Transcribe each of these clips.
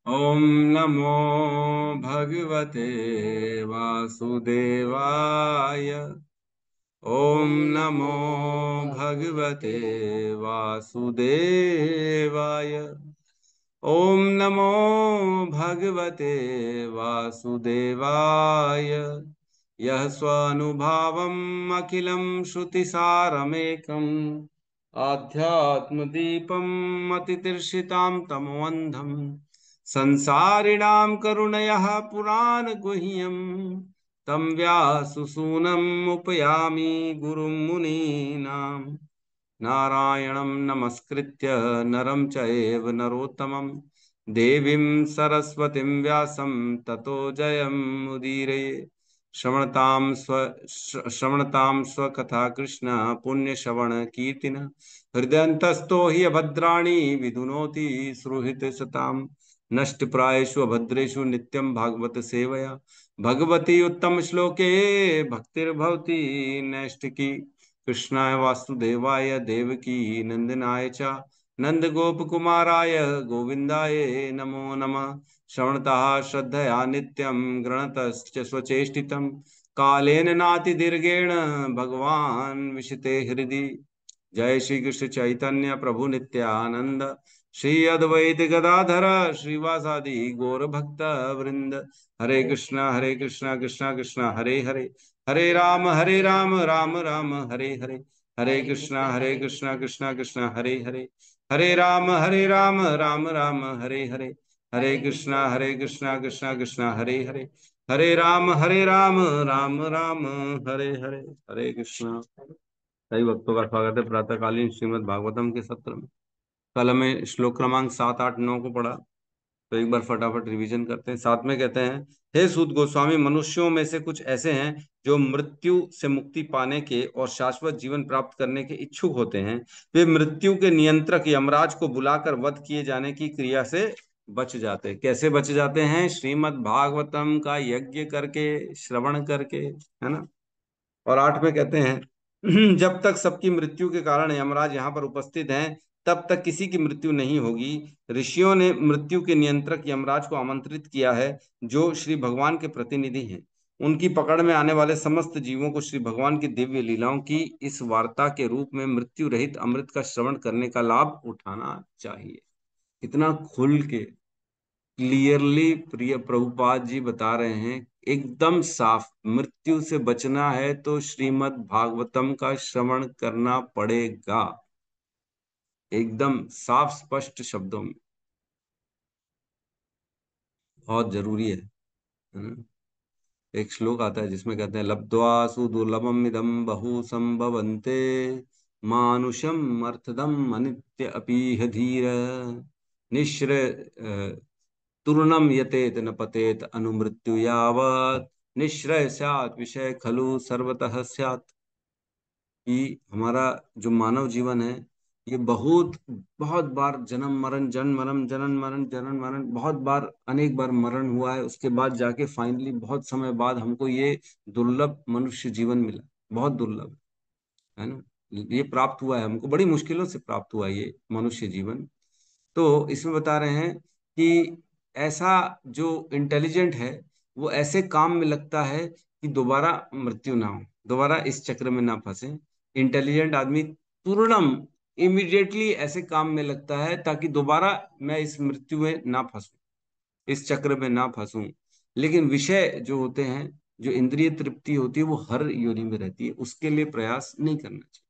ओम नमो भगवते वासुदेवाय। ओम नमो भगवते वासुदेवाय। ओम नमो भगवते वासुदेवाय। यः स्वानुभावम् अखिलं श्रुतिसारमेकम् आध्यात्मदीपम् अतितीर्षितां तमोऽन्धम् संसारिणां करुणयः पुराणगुह्यम् तं व्याससूनम् उपयामि गुरुं मुनीनाम्। नारायणं नमस्कृत्य नरं चैव नरोत्तमं देवीं सरस्वतीं व्यासं ततो जयमुदीरये। श्रवणतां स्वकथा कृष्ण पुण्यश्रवण कीर्तिन हृदयन्तस्थो हि अभद्राणि विधुनोति सुहृत् सताम्। नष्टप्रायेषु अभद्रेषु नित्यं भागवत सेवया भगवती उत्तम श्लोके भक्तिर्भवति नैष्टिकी। कृष्णाय वासुदेवाय देवकी नंदनाय च नंद गोप कुमाराय गोविंदाय नमो नमः। श्रवणतः श्रद्धया नित्यं गृणतश्च स्वचेष्टितं कालेन नातिदीर्घेण भगवान् विशते हृदि। जय श्री कृष्ण चैतन्य प्रभु नित्यानंद श्री अद्वैत गदाधर श्रीवासादि गौर भक्त वृंद। हरे कृष्णा कृष्णा कृष्णा हरे हरे हरे राम राम राम हरे हरे। हरे कृष्णा कृष्णा कृष्णा हरे हरे हरे राम राम हरे हरे। हरे कृष्णा कृष्णा कृष्णा हरे हरे हरे राम राम हरे हरे। हरे कृष्णा। सभी भक्तों का स्वागत है प्रातःकालीन श्रीमद् भागवतम के सत्र में। कल हमें श्लोक क्रमांक 7, 8, 9 को पढ़ा, तो एक बार फटाफट रिवीजन करते हैं। साथ में कहते हैं, हे सूत गोस्वामी, मनुष्यों में से कुछ ऐसे हैं जो मृत्यु से मुक्ति पाने के और शाश्वत जीवन प्राप्त करने के इच्छुक होते हैं। वे मृत्यु के नियंत्रक यमराज को बुलाकर वध किए जाने की क्रिया से बच जाते हैं। कैसे बच जाते हैं? श्रीमद् भागवतम का यज्ञ करके, श्रवण करके, है ना। और 8 में कहते हैं, जब तक सबकी मृत्यु के कारण यमराज यहाँ पर उपस्थित हैं, तब तक किसी की मृत्यु नहीं होगी। ऋषियों ने मृत्यु के नियंत्रक यमराज को आमंत्रित किया है, जो श्री भगवान के प्रतिनिधि हैं। उनकी पकड़ में आने वाले समस्त जीवों को श्री भगवान की दिव्य लीलाओं की इस वार्ता के रूप में मृत्यु रहित अमृत का श्रवण करने का लाभ उठाना चाहिए। कितना खुल के क्लियरली प्रिय प्रभुपाद जी बता रहे हैं, एकदम साफ। मृत्यु से बचना है तो श्रीमद् भागवतम का श्रवण करना पड़ेगा, एकदम साफ स्पष्ट शब्दों में। बहुत जरूरी है ना? एक श्लोक आता है जिसमें कहते हैं, लब्ध्वा सुदुर्लभम इदम बहु संभवन्ते मानुषम अर्थदम अनित्य अपीह धीर निश्र तूर्णम यतेत न पतेत अनुमृत्यु यावत निश्रय स्यात् विषय खलु सर्वतः स्यात्। कि हमारा जो मानव जीवन है, ये बहुत बहुत बार जन्म मरण बहुत बार, अनेक बार मरण हुआ है। उसके बाद जाके फाइनली बहुत समय बाद हमको ये दुर्लभ मनुष्य जीवन मिला। बहुत दुर्लभ है ना। ये प्राप्त हुआ है हमको, बड़ी मुश्किलों से प्राप्त हुआ है ये मनुष्य जीवन। तो इसमें बता रहे हैं कि ऐसा जो इंटेलिजेंट है, वो ऐसे काम में लगता है कि दोबारा मृत्यु ना हो, दोबारा इस चक्र में ना फंसे। इंटेलिजेंट आदमी पूर्णम इमीडिएटली ऐसे काम में लगता है ताकि दोबारा मैं इस मृत्यु में ना फंसूं, इस चक्र में ना फंसूं। लेकिन विषय जो होते हैं, जो इंद्रिय तृप्ति होती है, वो हर योनि में रहती है, उसके लिए प्रयास नहीं करना चाहिए।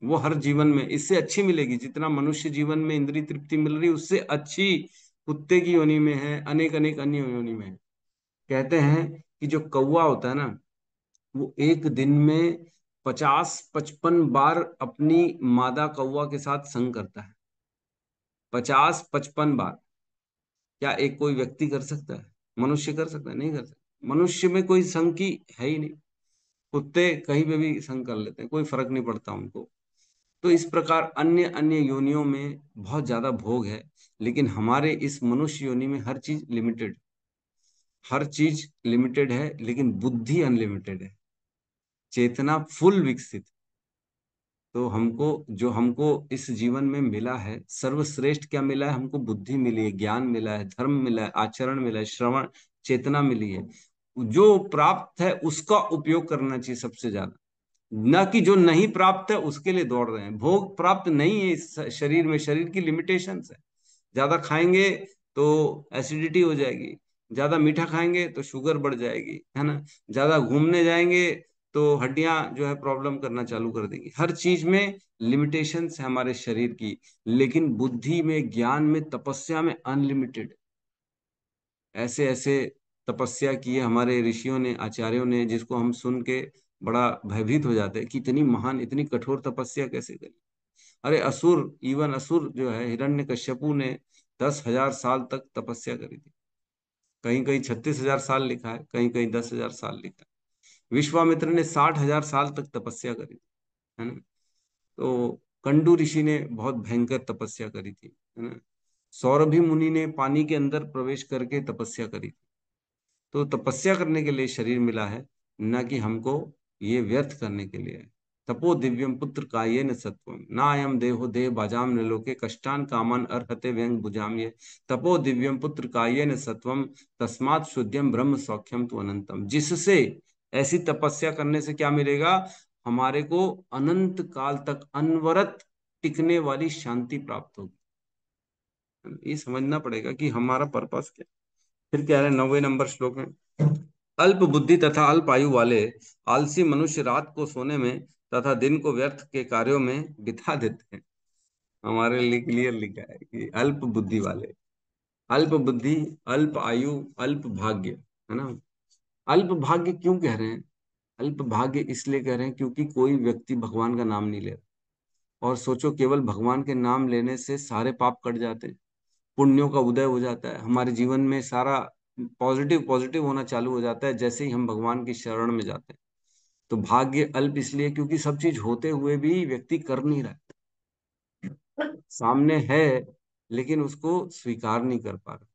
वो हर जीवन में इससे अच्छी मिलेगी। जितना मनुष्य जीवन में इंद्रिय तृप्ति मिल रही है, उससे अच्छी कुत्ते की योनि में है, अनेक अनेक अन्य योनि में है। कहते हैं कि जो कौवा होता है ना, वो एक दिन में 50-55 बार अपनी मादा कौवा के साथ संग करता है। 50-55 बार। क्या एक कोई व्यक्ति कर सकता है? मनुष्य कर सकता है? नहीं कर सकता। मनुष्य में कोई संग की है ही नहीं। कुत्ते कहीं पे भी संग कर लेते हैं, कोई फर्क नहीं पड़ता उनको। तो इस प्रकार अन्य अन्य योनियों में बहुत ज्यादा भोग है, लेकिन हमारे इस मनुष्य योनि में हर चीज लिमिटेड, हर चीज लिमिटेड है, लेकिन बुद्धि अनलिमिटेड है, चेतना फुल विकसित। तो हमको इस जीवन में मिला है, सर्वश्रेष्ठ क्या मिला है? हमको बुद्धि मिली है, ज्ञान मिला है, धर्म मिला है, आचरण मिला है, श्रवण चेतना मिली है। जो प्राप्त है उसका उपयोग करना चाहिए सबसे ज्यादा, न कि जो नहीं प्राप्त है उसके लिए दौड़ रहे हैं। भोग प्राप्त नहीं है इस शरीर में, शरीर की लिमिटेशंस है। ज्यादा खाएंगे तो एसिडिटी हो जाएगी, ज्यादा मीठा खाएंगे तो शुगर बढ़ जाएगी, है ना। ज्यादा घूमने जाएंगे तो हड्डियां जो है प्रॉब्लम करना चालू कर देंगी। हर चीज में लिमिटेशंस है हमारे शरीर की, लेकिन बुद्धि में, ज्ञान में, तपस्या में अनलिमिटेड। ऐसे ऐसे तपस्या की है हमारे ऋषियों ने, आचार्यों ने, जिसको हम सुन के बड़ा भयभीत हो जाते हैं कि इतनी महान, इतनी कठोर तपस्या कैसे करी। अरे असुर, इवन असुर जो है हिरण्यकश्यपु ने 10,000 साल तक तपस्या करी थी। कहीं कहीं 36,000 साल लिखा है, कहीं कहीं 10,000 साल लिखा है। विश्वामित्र ने 60,000 साल तक तपस्या करी थी, है ना। तो कंडू ऋषि ने बहुत भयंकर तपस्या करी थी, है ना। सौरभी मुनि ने पानी के अंदर प्रवेश करके तपस्या करी थी। तो तपस्या करने के लिए शरीर मिला है, न कि हमको ये व्यर्थ करने के लिए। तपो दिव्यम पुत्र कायेन सत्वम नायम देहो देह बाजाम नलोके कष्टान कामान अर्हते व्यंग भुजाम ये। तपो दिव्यम पुत्र कायेन सत्वम तस्मात् शुद्ध्यम ब्रह्म सौख्यम तु अनंतम। जिससे, ऐसी तपस्या करने से क्या मिलेगा? हमारे को अनंत काल तक अनवरत टिकने वाली शांति प्राप्त होगी। ये समझना पड़ेगा कि हमारा पर्पस क्या है। फिर कह रहे हैं 90 नंबर श्लोक में, अल्प बुद्धि तथा अल्प आयु वाले आलसी मनुष्य रात को सोने में तथा दिन को व्यर्थ के कार्यों में बिता देते हैं। हमारे लिए क्लियर लिखा है कि अल्प बुद्धि वाले, अल्प बुद्धि, अल्प आयु, अल्प भाग्य, है ना। अल्प भाग्य क्यों कह रहे हैं? अल्प भाग्य इसलिए कह रहे हैं क्योंकि कोई व्यक्ति भगवान का नाम नहीं ले रहा। और सोचो, केवल भगवान के नाम लेने से सारे पाप कट जाते हैं, पुण्यों का उदय हो जाता है, हमारे जीवन में सारा पॉजिटिव पॉजिटिव होना चालू हो जाता है जैसे ही हम भगवान की शरण में जाते हैं। तो भाग्य अल्प इसलिए क्योंकि सब चीज होते हुए भी व्यक्ति कर नहीं रहा है। सामने है लेकिन उसको स्वीकार नहीं कर पा रहा।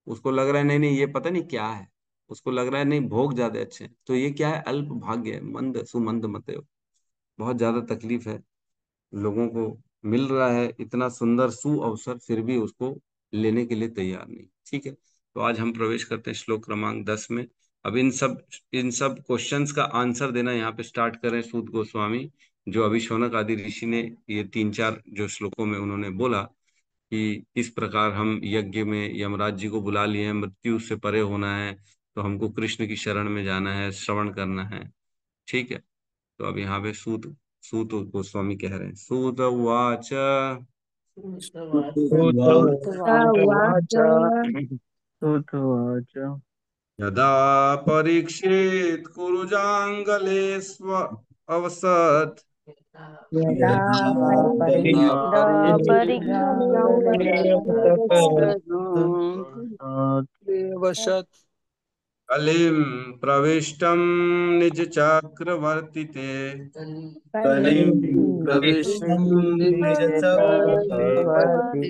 उसको लग रहा है नहीं नहीं ये पता नहीं क्या है, उसको लग रहा है नहीं भोग ज्यादा अच्छे हैं। तो ये क्या है? अल्प भाग्य है, मंद सुमंद मत। बहुत ज्यादा तकलीफ है लोगों को। मिल रहा है इतना सुंदर सु अवसर, फिर भी उसको लेने के लिए तैयार नहीं। ठीक है, तो आज हम प्रवेश करते हैं श्लोक क्रमांक 10 में। अब इन सब क्वेश्चंस का आंसर देना यहाँ पे स्टार्ट करें सूत गोस्वामी, जो अभी शौनक आदि ऋषि ने ये 3-4 जो श्लोकों में उन्होंने बोला कि इस प्रकार हम यज्ञ में यमराज जी को बुला लिए हैं, मृत्यु से परे होना है, तो हमको कृष्ण की शरण में जाना है, श्रवण करना है। ठीक है, तो अब यहाँ पे सूत सूत गोस्वामी कह रहे हैं, सूत उवाच श्रुतवाच उवाच श्रुतवाच यदा परीक्षेत् कुरुजाङ्गले स्व अवसत् यदा यदा परीक्षिता वशत् कलिं प्रविष्टं निजचक्रवर्तिते कलिं प्रविष्टं प्रविष्टं निजचक्रवर्ति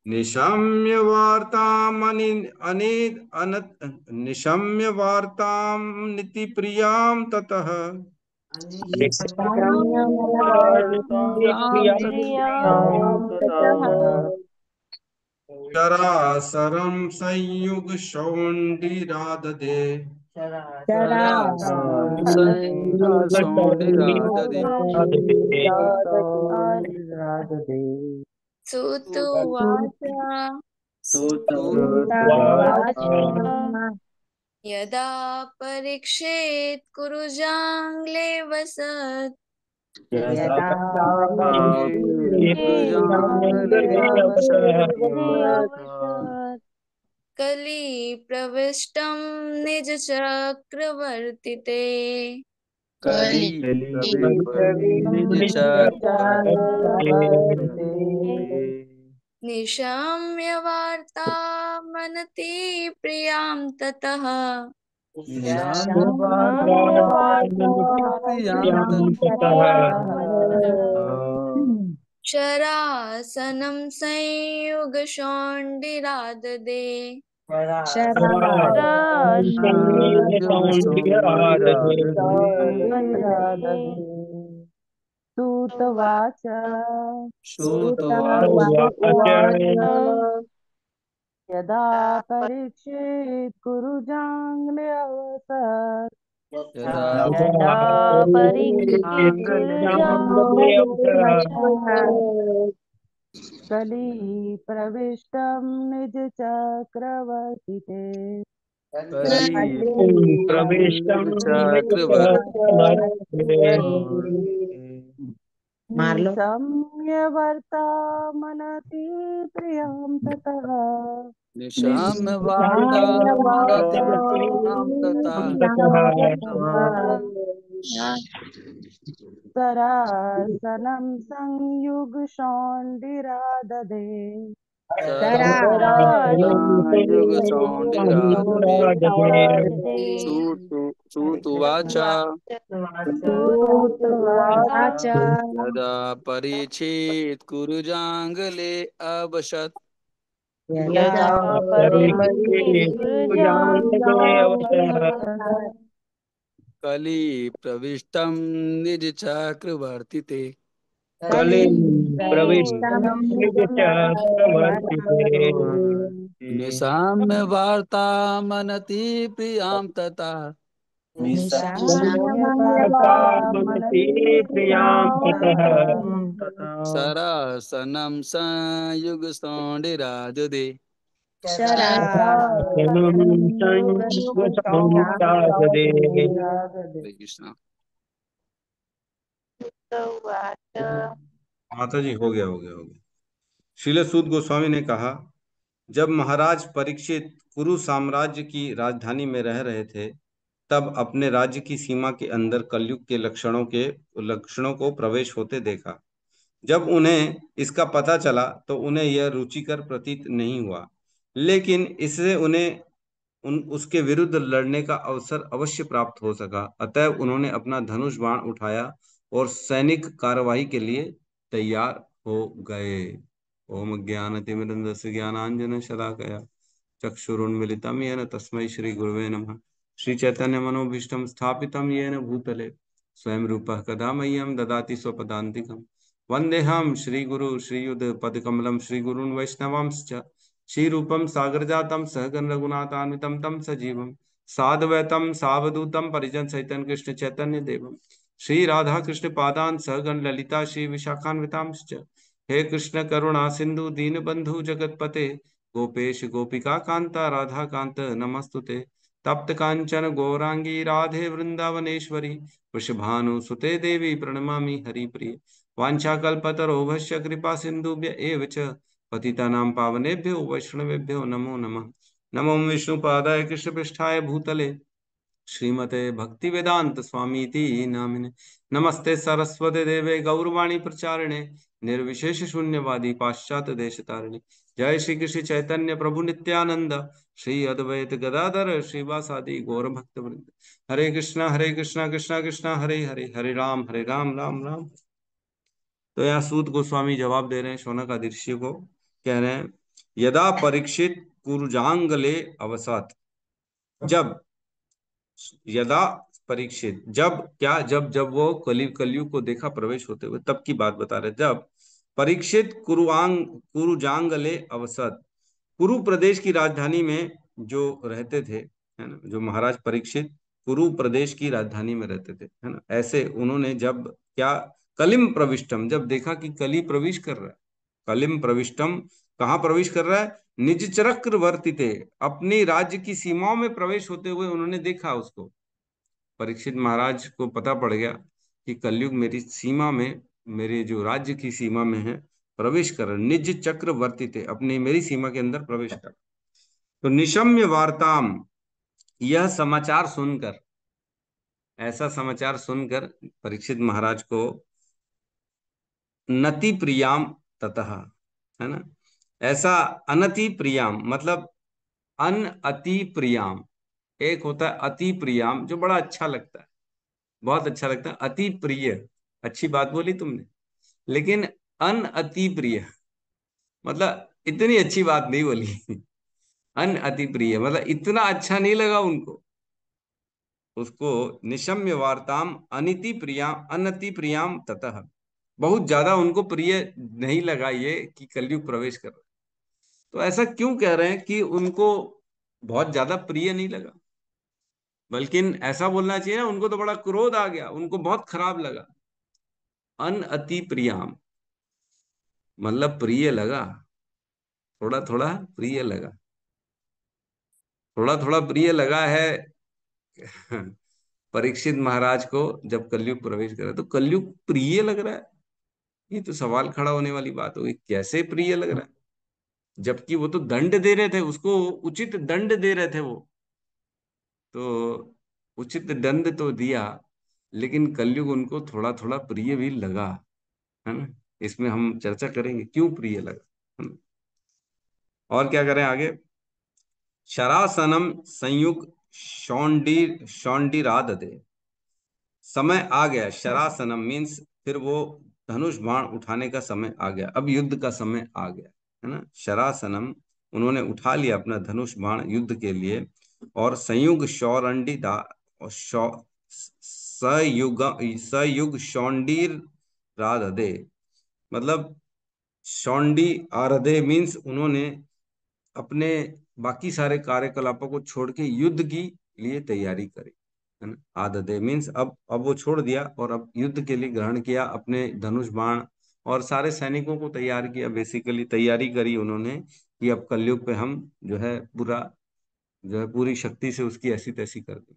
निशम्य वार्तामनि अनि अन निशम्य वार्तां नीतिप्रियां ततः वार्तां तत्प्रियां ततः चरासरं संयुगशौण्डिराददे चराचरं संयुगसौण्डिराददे श्रुतुवाच श्रुतवाच यदा परीक्षेत् कुरुजाङ्ग्लेवसत् यदा यदा परीक्षितावसत् कलि प्रविष्टं निजचक्रवर्तिते कलि प्रविष्टं निजचक्रवर्तिते निशम्य वार्तामनति प्रियां ततः निशाम्य वार्तामनुप्रियां ततः शरासनं संयुगशौण्डिराददे संयुगसौण्डिराददे श्रुतवाच श्रुतवाच यदा परीक्षित कुरुजाङ्ग्ल्यवसत् यदा यदा परीक्षित कली प्रविष्टं निज चक्रवर्तीते प्रविष्टं चक्रवर्ती निशम्य वर्तामनति प्रियं ततः निशाम्य वार्तां तथा सरासनं संयुगशोण्डिराददे श्रुतुवाच श्रुतवाच यदा परीक्षित कुरुजाङ्गले अवसत् यदा परीक्षित कुरुजाङ्ग्ल्यवसत् कली प्रविष्टं निज चक्रवर्ती ते निशाम्य वार्तामनति प्रियां तथा सरासनं संयुगसौण्डिराजदे हरे कृष्णा। माता जी हो गया हो गया हो गया। श्रील सूत गोस्वामी ने कहा, जब महाराज परीक्षित कुरु साम्राज्य की राजधानी में रह रहे थे, तब अपने राज्य की सीमा के अंदर कलयुग के लक्षणों को प्रवेश होते देखा। जब उन्हें इसका पता चला तो उन्हें यह रुचिकर प्रतीत नहीं हुआ, लेकिन इससे उन्हें उसके विरुद्ध लड़ने का अवसर अवश्य प्राप्त हो सका। अतएव उन्होंने अपना धनुष बाण उठाया और सैनिक कार्यवाही के लिए तैयार हो गए। ओम ज्ञानतिमिरन्धस्य ज्ञानांजन शलाकया चक्षुरुन्मीलितं येन तस्मै श्री गुरुवे नमः। श्री चैतन्य मनोभीष्टं स्थापितं येन भूतले स्वयं रूपः कदा मह्यं ददाति स्वपदान्तिकम्। वन्देऽहं श्रीगुरु श्रीयुतपदकमलं श्रीगुरून् वैष्णवांश्च श्रीरूपं सागरजातं सहगण रघुनाथान्वितं तं सजीवं साद्वैतं सावधूतं परिजन सहितं कृष्ण चैतन्य देवं श्री राधा कृष्ण पादान् सहगण ललिता श्री विशाखान्वितांश्च। हे कृष्ण करुणा सिंधु दीनबंधु जगतपते गोपेश गोपिका कांता राधा कांत नमस्तुते। तप्त कांचन गौरांगी राधे वृंदावनेश्वरी वृषभानुसुते देवी प्रणमामि हरिप्रिय। वाञ्छाकल्पतरोभस्य कृपा सिन्धुभ्य एव च पतितानां पावनेभ्यो वैष्णवेभ्यो नमो नमः। नमो विष्णुपादाय कृष्णपृष्ठाय भूतले श्रीमते भक्तिवेदांत स्वामीति नामिने। नमस्ते सरस्वते देवे गौरवाणी प्रचारिणे निर्विशेष शून्यवादी पाश्चात्य देश तारिणे। जय श्री कृष्ण चैतन्य प्रभु नित्यानंद श्री अद्वैत गदाधर श्रीवासादि गौर भक्त वृंद। हरे कृष्णा कृष्णा कृष्णा हरे हरे, हरे राम राम राम। तो यहाँ सूत गोस्वामी जवाब दे रहे हैं शौनक आदि ऋषि को, कह रहे हैं यदा परीक्षित कुरुजांगले अवसात, जब यदा परीक्षित जब क्या जब वो कलयुग को देखा प्रवेश होते हुए, तब की बात बता रहे। जब परीक्षित कुरुजांगले अवसत, कुरु प्रदेश की राजधानी में जो रहते थे, है ना, जो महाराज परीक्षित कुरु प्रदेश की राजधानी में रहते थे, है ना, ऐसे उन्होंने जब क्या कलिम प्रविष्टम, जब देखा कि कली प्रवेश कर रहा है, कलिम प्रविष्टम कहाँ प्रवेश कर रहा है, निज चक्रवर्ती थे, अपनी राज्य की सीमाओं में प्रवेश होते हुए उन्होंने देखा उसको। परीक्षित महाराज को पता पड़ गया कि कलयुग मेरी सीमा में, मेरे जो राज्य की सीमा में है प्रवेश कर, निज चक्रवर्ती थे, अपनी मेरी सीमा के अंदर प्रवेश कर। तो निशम्य वार्ताम, यह समाचार सुनकर, ऐसा समाचार सुनकर परीक्षित महाराज को नति प्रियाम ततः, है ना, ऐसा अनति प्रियाम मतलब अन अति प्रियाम, एक होता है अति प्रियाम जो बड़ा अच्छा लगता है, बहुत अच्छा लगता है, अति प्रिय अच्छी बात बोली तुमने, लेकिन अन अति प्रिय मतलब इतनी अच्छी बात नहीं बोली अन अति प्रिय मतलब इतना अच्छा नहीं लगा उनको, उसको निशम्य वार्ताम अनिति प्रियाम अनति प्रियाम ततः, बहुत ज्यादा उनको प्रिय नहीं लगा ये कि कलयुग प्रवेश कर रहा है। तो ऐसा क्यों कह रहे हैं कि उनको बहुत ज्यादा प्रिय नहीं लगा? बल्कि ऐसा बोलना चाहिए ना, उनको तो बड़ा क्रोध आ गया, उनको बहुत खराब लगा। अन अति प्रियाम मतलब प्रिय लगा, थोड़ा थोड़ा प्रिय लगा, थोड़ा थोड़ा प्रिय लगा है परीक्षित महाराज को जब कलयुग प्रवेश करा तो कलयुग प्रिय लग रहा है। ये तो सवाल खड़ा होने वाली बात होगी, कैसे प्रिय लग रहा है? जबकि वो तो दंड दे रहे थे उसको, उचित दंड दे रहे थे वो, तो उचित दंड तो दिया, लेकिन कलयुग उनको थोड़ा थोड़ा प्रिय भी लगा, है ना। इसमें हम चर्चा करेंगे क्यों प्रिय लगा, है ना? और क्या करें आगे? शरासनम संयुग शौंडी समय आ गया। शरासनम मीन्स फिर वो धनुष बाण उठाने का समय आ गया, अब युद्ध का समय आ गया, है ना। शरासनम उन्होंने उठा लिया अपना धनुष बाण युद्ध के लिए। और संयुग शौरंडी दा सयुग सयुग शौंडीर राधे मतलब शौंडी आरधे मीन्स उन्होंने अपने बाकी सारे कार्यकलापों को छोड़ के युद्ध की लिए तैयारी करी, है ना। आदते मीन्स अब वो छोड़ दिया और अब युद्ध के लिए ग्रहण किया, अपने धनुष बाण और सारे सैनिकों को तैयार किया, बेसिकली तैयारी करी उन्होंने कि अब कलयुग पे हम जो है पूरा जो है पूरी शक्ति से उसकी ऐसी तैसी कर दी।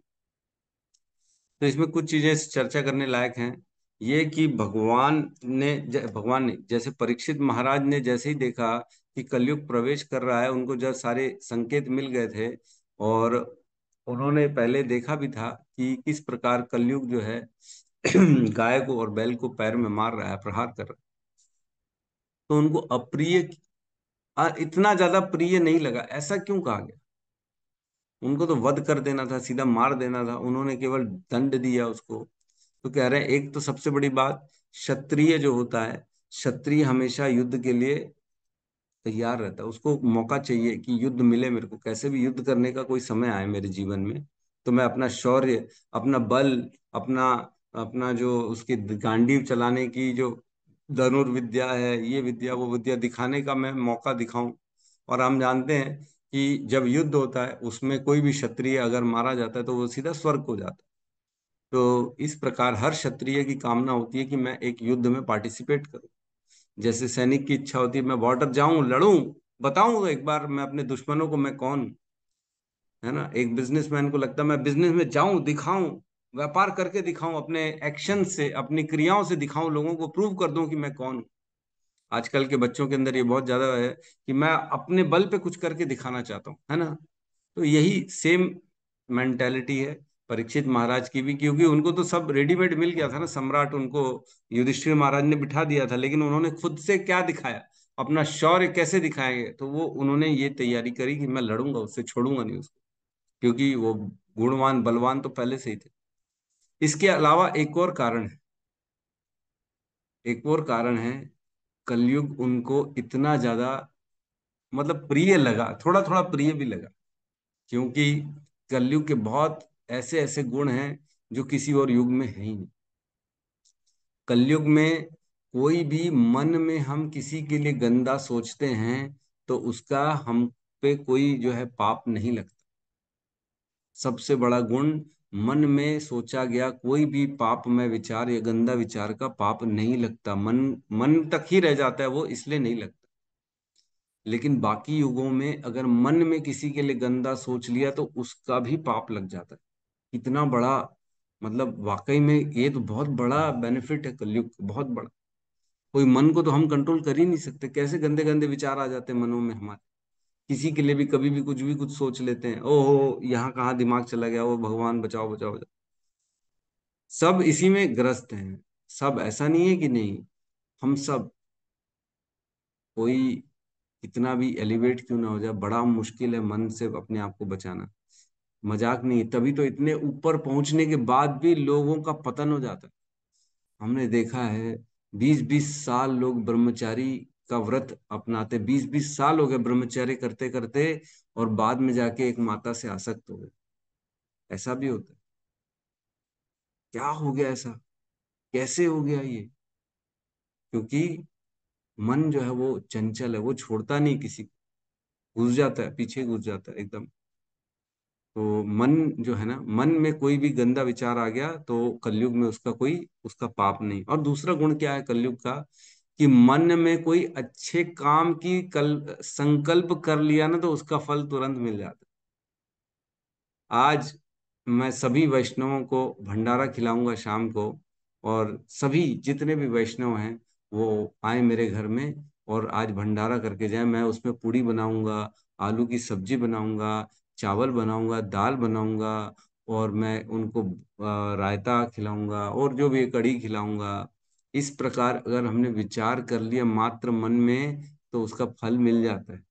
तो इसमें कुछ चीजें चर्चा करने लायक हैं। ये कि भगवान ने जैसे परीक्षित महाराज ने जैसे ही देखा कि कलयुग प्रवेश कर रहा है, उनको जब सारे संकेत मिल गए थे और उन्होंने पहले देखा भी था कि किस प्रकार कलयुग जो है गाय को और बैल को पैर में मार रहा है, प्रहार कर रहा है, तो उनको अप्रिय इतना ज्यादा प्रिय नहीं लगा। ऐसा क्यों कहा गया? उनको तो वध कर देना था, सीधा मार देना था, उन्होंने केवल दंड दिया उसको। तो कह रहे हैं एक तो सबसे बड़ी बात, क्षत्रिय जो होता है, क्षत्रिय हमेशा युद्ध के लिए तैयार रहता है, उसको मौका चाहिए कि युद्ध मिले मेरे को, कैसे भी युद्ध करने का कोई समय आए मेरे जीवन में, तो मैं अपना शौर्य, अपना बल, अपना अपना जो उसकी गांडीव चलाने की जो धनुर्विद्या है, ये विद्या वो विद्या दिखाने का मैं मौका दिखाऊं। और हम जानते हैं कि जब युद्ध होता है उसमें कोई भी क्षत्रिय अगर मारा जाता है तो वो सीधा स्वर्ग हो जाता है। तो इस प्रकार हर क्षत्रिय की कामना होती है कि मैं एक युद्ध में पार्टिसिपेट करूं। जैसे सैनिक की इच्छा होती है मैं बॉर्डर जाऊं, लड़ूं, बताऊं एक बार मैं अपने दुश्मनों को मैं कौन हूं, है ना। एक बिजनेसमैन को लगता है मैं बिजनेस में जाऊं, दिखाऊं, व्यापार करके दिखाऊं, अपने एक्शन से अपनी क्रियाओं से दिखाऊं, लोगों को प्रूव कर दूं कि मैं कौन हूं। आजकल के बच्चों के अंदर ये बहुत ज्यादा है कि मैं अपने बल पे कुछ करके दिखाना चाहता हूं, है ना। तो यही सेम मेंटेलिटी है परीक्षित महाराज की भी, क्योंकि उनको तो सब रेडीमेड मिल गया था ना, सम्राट उनको युधिष्ठिर महाराज ने बिठा दिया था, लेकिन उन्होंने खुद से क्या दिखाया, अपना शौर्य कैसे दिखाएंगे, तो वो उन्होंने ये तैयारी करी कि मैं लड़ूंगा, उससे छोड़ूंगा नहीं उसको, क्योंकि वो गुणवान बलवान तो पहले से ही थे। इसके अलावा एक और कारण है, एक और कारण है, कलयुग उनको इतना ज्यादा मतलब प्रिय लगा, थोड़ा थोड़ा प्रिय भी लगा, क्योंकि कलयुग के बहुत ऐसे ऐसे गुण हैं जो किसी और युग में है ही नहीं। कलयुग में कोई भी मन में हम किसी के लिए गंदा सोचते हैं तो उसका हम पे कोई जो है पाप नहीं लगता। सबसे बड़ा गुण, मन में सोचा गया कोई भी पापमय विचार या गंदा विचार का पाप नहीं लगता, मन मन तक ही रह जाता है वो, इसलिए नहीं लगता। लेकिन बाकी युगों में अगर मन में किसी के लिए गंदा सोच लिया तो उसका भी पाप लग जाता है। इतना बड़ा मतलब वाकई में ये तो बहुत बड़ा बेनिफिट है कलयुग का, बहुत बड़ा। कोई मन को तो हम कंट्रोल कर ही नहीं सकते, कैसे गंदे गंदे विचार आ जाते हैं मनों में हमारे, किसी के लिए भी कभी भी कुछ भी कुछ सोच लेते हैं, ओहो यहाँ कहाँ दिमाग चला गया, वो भगवान बचाओ बचाओ बचाओ। सब इसी में ग्रस्त हैं, सब, ऐसा नहीं है कि नहीं, हम सब, कोई कितना भी एलिवेट क्यों ना हो जाए, बड़ा मुश्किल है मन से अपने आप को बचाना, मजाक नहीं। तभी तो इतने ऊपर पहुंचने के बाद भी लोगों का पतन हो जाता है। हमने देखा है 20-20 साल लोग ब्रह्मचारी का व्रत अपनाते, 20-20 साल हो गए ब्रह्मचारी करते करते, और बाद में जाके एक माता से आसक्त हो गए। ऐसा भी होता है। क्या हो गया ऐसा, कैसे हो गया ये? क्योंकि मन जो है वो चंचल है, वो छोड़ता नहीं किसी को, घुस जाता है, पीछे घुस जाता है एकदम। तो मन जो है ना, मन में कोई भी गंदा विचार आ गया तो कलयुग में उसका कोई, उसका पाप नहीं। और दूसरा गुण क्या है कलयुग का, कि मन में कोई अच्छे काम की कल संकल्प कर लिया ना तो उसका फल तुरंत मिल जाता है। आज मैं सभी वैष्णवों को भंडारा खिलाऊंगा शाम को, और सभी जितने भी वैष्णव हैं वो आए मेरे घर में और आज भंडारा करके जाए। मैं उसमें पूड़ी बनाऊंगा, आलू की सब्जी बनाऊंगा, चावल बनाऊंगा, दाल बनाऊंगा, और मैं उनको रायता खिलाऊंगा और जो भी कढ़ी खिलाऊंगा। इस प्रकार अगर हमने विचार कर लिया मात्र मन में तो उसका फल मिल जाता है।